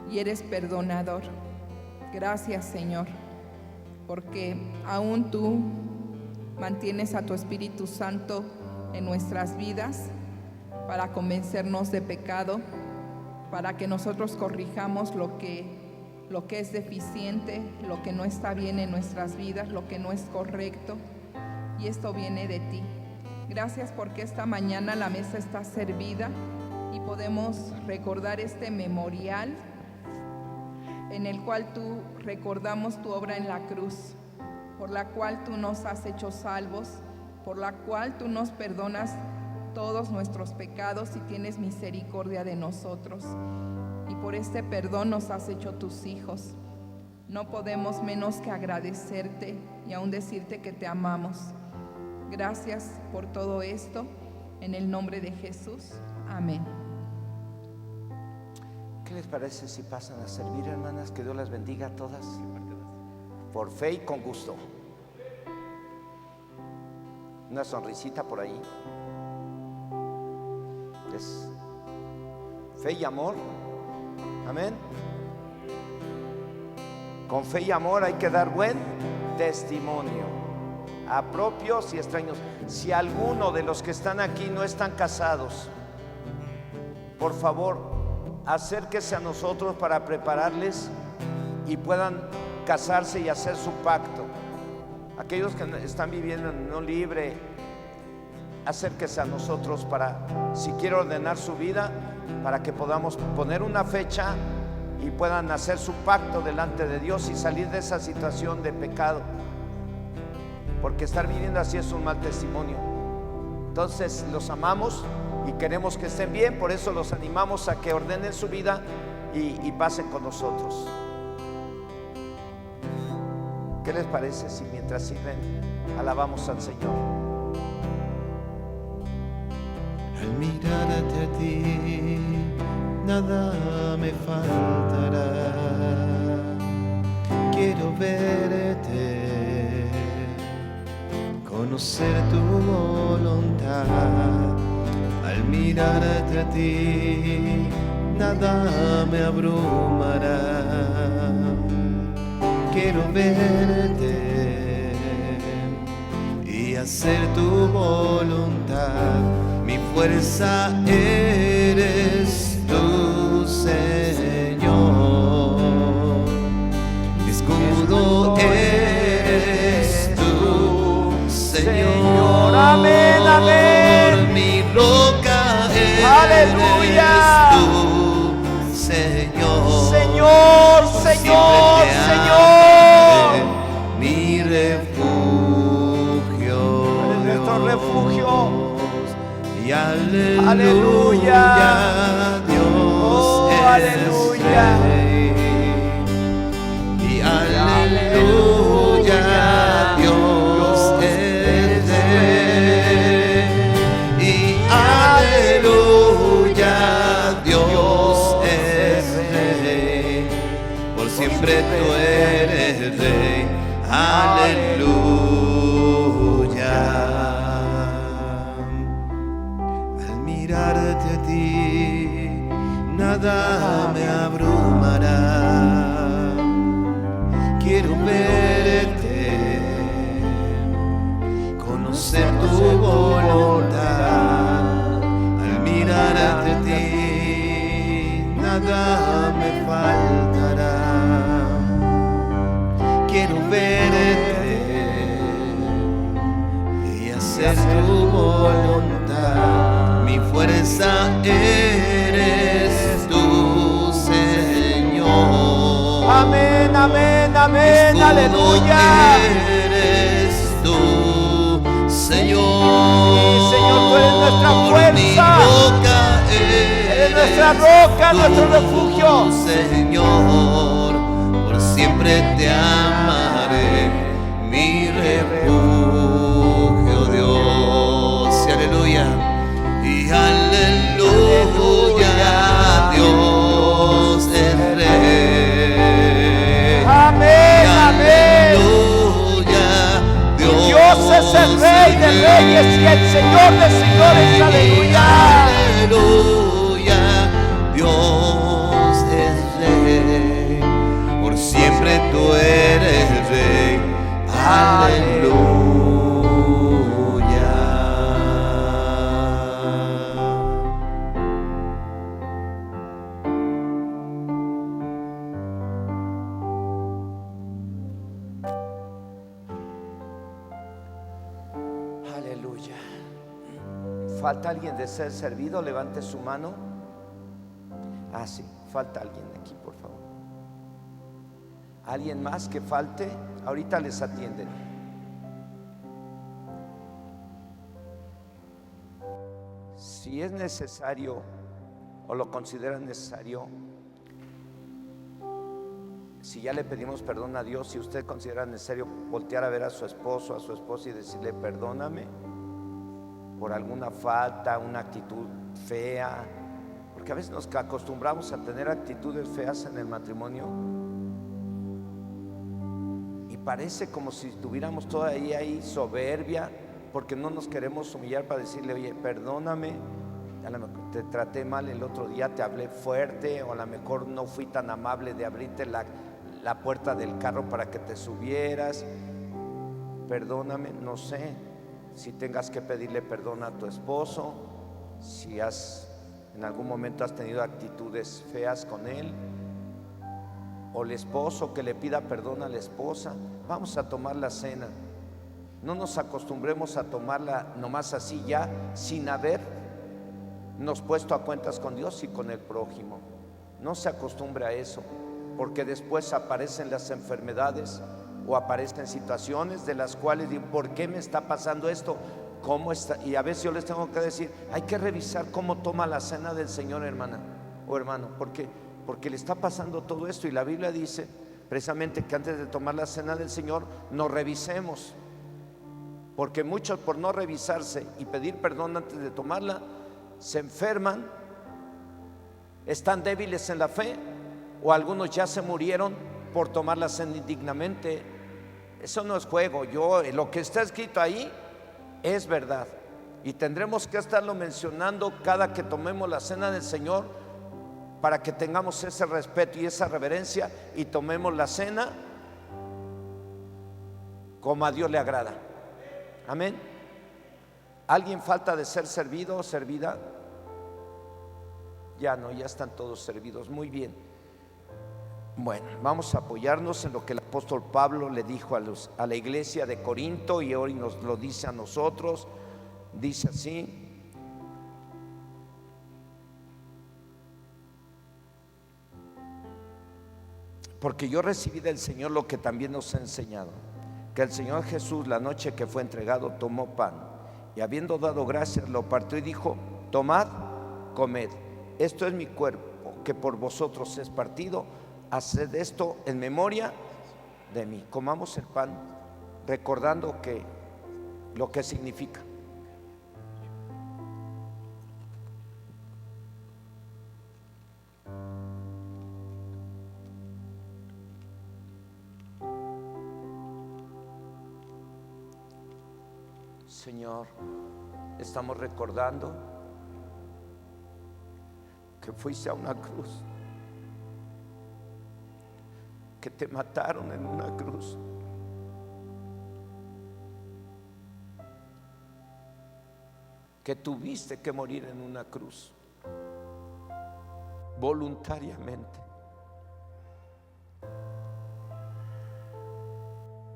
[SPEAKER 2] y eres perdonador. Gracias, Señor, porque aún tú mantienes a tu Espíritu Santo en nuestras vidas para convencernos de pecado, para que nosotros corrijamos lo que es deficiente, lo que no está bien en nuestras vidas, lo que no es correcto, y esto viene de ti. Gracias porque esta mañana la mesa está servida y podemos recordar este memorial en el cual tú recordamos tu obra en la cruz, por la cual tú nos has hecho salvos, por la cual tú nos perdonas todos nuestros pecados y tienes misericordia de nosotros. Y por este perdón nos has hecho tus hijos. No podemos menos que agradecerte y aún decirte que te amamos. Gracias por todo esto, en el nombre de Jesús. Amén.
[SPEAKER 1] ¿Qué les parece si pasan a servir, hermanas? Que Dios las bendiga a todas, por fe y con gusto. Una sonrisita por ahí. Es fe y amor. Amén. Con fe y amor hay que dar buen testimonio a propios y extraños. Si alguno de los que están aquí no están casados, por favor, acérquese a nosotros para prepararles y puedan casarse y hacer su pacto. Aquellos que están viviendo en unión libre, acérquese a nosotros para, si quiere ordenar su vida, para que podamos poner una fecha y puedan hacer su pacto delante de Dios y salir de esa situación de pecado, porque estar viviendo así es un mal testimonio. Entonces los amamos y queremos que estén bien, por eso los animamos a que ordenen su vida y pasen con nosotros. ¿Qué les parece si mientras sirven alabamos al Señor?
[SPEAKER 3] Al mirarte a ti, nada me faltará. quiero verte, conocer tu voluntad. Al mirarte a ti, nada me abrumará. Quiero verte y hacer tu voluntad. Mi fuerza eres tú, Señor. Mi escudo eres tú, Señor.
[SPEAKER 1] Amén, amén.
[SPEAKER 3] Mi roca eres
[SPEAKER 1] Aleluya.
[SPEAKER 3] tú, Señor.
[SPEAKER 1] Señor, Señor, Señor.
[SPEAKER 3] Mi refugio,
[SPEAKER 1] Eres nuestro
[SPEAKER 3] Dios.
[SPEAKER 1] refugio.
[SPEAKER 3] Y aleluya,
[SPEAKER 1] Aleluya.
[SPEAKER 3] Dios
[SPEAKER 1] Oh,
[SPEAKER 3] es
[SPEAKER 1] aleluya.
[SPEAKER 3] Rey. Y aleluya, Dios es Rey. Y aleluya, Dios es Rey. Por siempre tú eres Rey. Aleluya. Al mirarte a ti, nada me abrumará. Quiero verte, conocer tu voluntad. Al mirarte a ti, nada me faltará. Quiero verte y hacer tu voluntad. Mi fuerza eres tú, Señor.
[SPEAKER 1] Amén, amén, amén,
[SPEAKER 3] Escudo
[SPEAKER 1] aleluya.
[SPEAKER 3] eres tú, Señor.
[SPEAKER 1] Sí, Señor, tú eres nuestra fuerza.
[SPEAKER 3] Mi roca
[SPEAKER 1] Eres nuestra roca,
[SPEAKER 3] tú,
[SPEAKER 1] nuestro refugio.
[SPEAKER 3] Señor. Por siempre te amaré, mi refugio, Dios. Y aleluya. Y aleluya, Dios es Rey.
[SPEAKER 1] Amén, amén.
[SPEAKER 3] Aleluya,
[SPEAKER 1] Dios es el Rey de reyes y el Señor de señores. Aleluya.
[SPEAKER 3] Aleluya, Dios es Rey. Por siempre tú eres Rey.
[SPEAKER 1] Aleluya. ¿Falta alguien de ser servido? Levante su mano. Ah, sí, falta alguien aquí, por favor. ¿Alguien más que falte? Ahorita les atienden. Si es necesario o lo consideran necesario, si ya le pedimos perdón a Dios, si usted considera necesario voltear a ver a su esposo, a su esposa y decirle perdóname por alguna falta, una actitud fea, porque a veces nos acostumbramos a tener actitudes feas en el matrimonio y parece como si tuviéramos todavía ahí soberbia, porque no nos queremos humillar para decirle, oye, perdóname, a lo mejor te traté mal el otro día, te hablé fuerte, o a lo mejor no fui tan amable de abrirte la puerta del carro para que te subieras. Perdóname, no sé si tengas que pedirle perdón a tu esposo, si en algún momento has tenido actitudes feas con él, o el esposo que le pida perdón a la esposa. Vamos a tomar la cena. No nos acostumbremos a tomarla nomás así ya, sin habernos puesto a cuentas con Dios y con el prójimo. No se acostumbre a eso, porque después aparecen las enfermedades o aparecen situaciones de las cuales digo, ¿por qué me está pasando esto? ¿Cómo está? Y a veces yo les tengo que decir, hay que revisar cómo toma la cena del Señor, hermana o hermano, porque le está pasando todo esto. Y la Biblia dice precisamente que antes de tomar la cena del Señor nos revisemos, porque muchos, por no revisarse y pedir perdón antes de tomarla, se enferman, están débiles en la fe, o algunos ya se murieron por tomar la cena indignamente. Eso no es juego. Lo que está escrito ahí es verdad. Y tendremos que estarlo mencionando cada que tomemos la cena del Señor, para que tengamos ese respeto y esa reverencia y tomemos la cena como a Dios le agrada. Amén. ¿Alguien falta de ser servido o servida? Ya no, ya están todos servidos. Muy bien. Bueno, vamos a apoyarnos en lo que el apóstol Pablo le dijo a la iglesia de Corinto, y hoy nos lo dice a nosotros. Dice así: porque yo recibí del Señor lo que también nos ha enseñado, que el Señor Jesús, la noche que fue entregado, tomó pan, y habiendo dado gracias, lo partió y dijo: tomad, comed, esto es mi cuerpo, que por vosotros es partido, haced esto en memoria de mí. Comamos el pan recordando lo que significa. Señor, estamos recordando que fuiste a una cruz, que te mataron en una cruz, que tuviste que morir en una cruz voluntariamente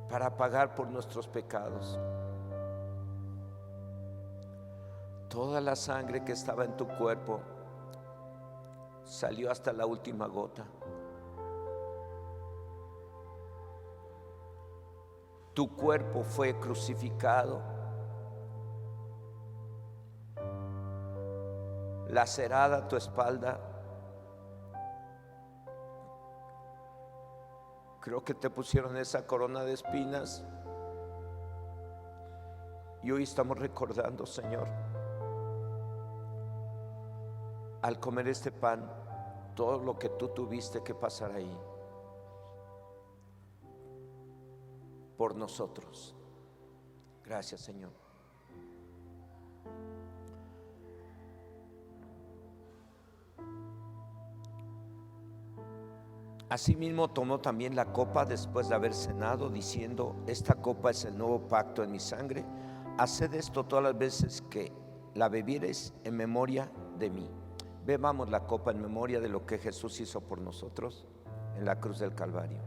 [SPEAKER 1] para pagar por nuestros pecados. Toda la sangre que estaba en tu cuerpo salió hasta la última gota. Tu cuerpo fue crucificado, lacerada tu espalda. Creo que te pusieron esa corona de espinas, y hoy estamos recordando, Señor, al comer este pan, todo lo que tú tuviste que pasar ahí por nosotros. Gracias, Señor. Asimismo tomó también la copa después de haber cenado, diciendo: esta copa es el nuevo pacto en mi sangre. Haced esto todas las veces que la bebiereis en memoria de mí. Bebamos la copa en memoria de lo que Jesús hizo por nosotros en la cruz del Calvario.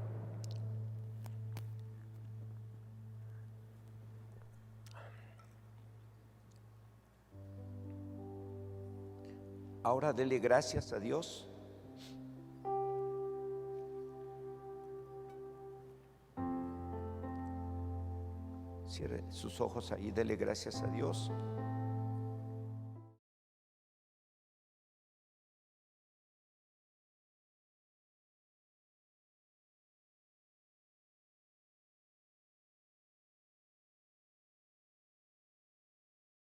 [SPEAKER 1] Ahora dele gracias a Dios. Cierre sus ojos ahí, dele gracias a Dios.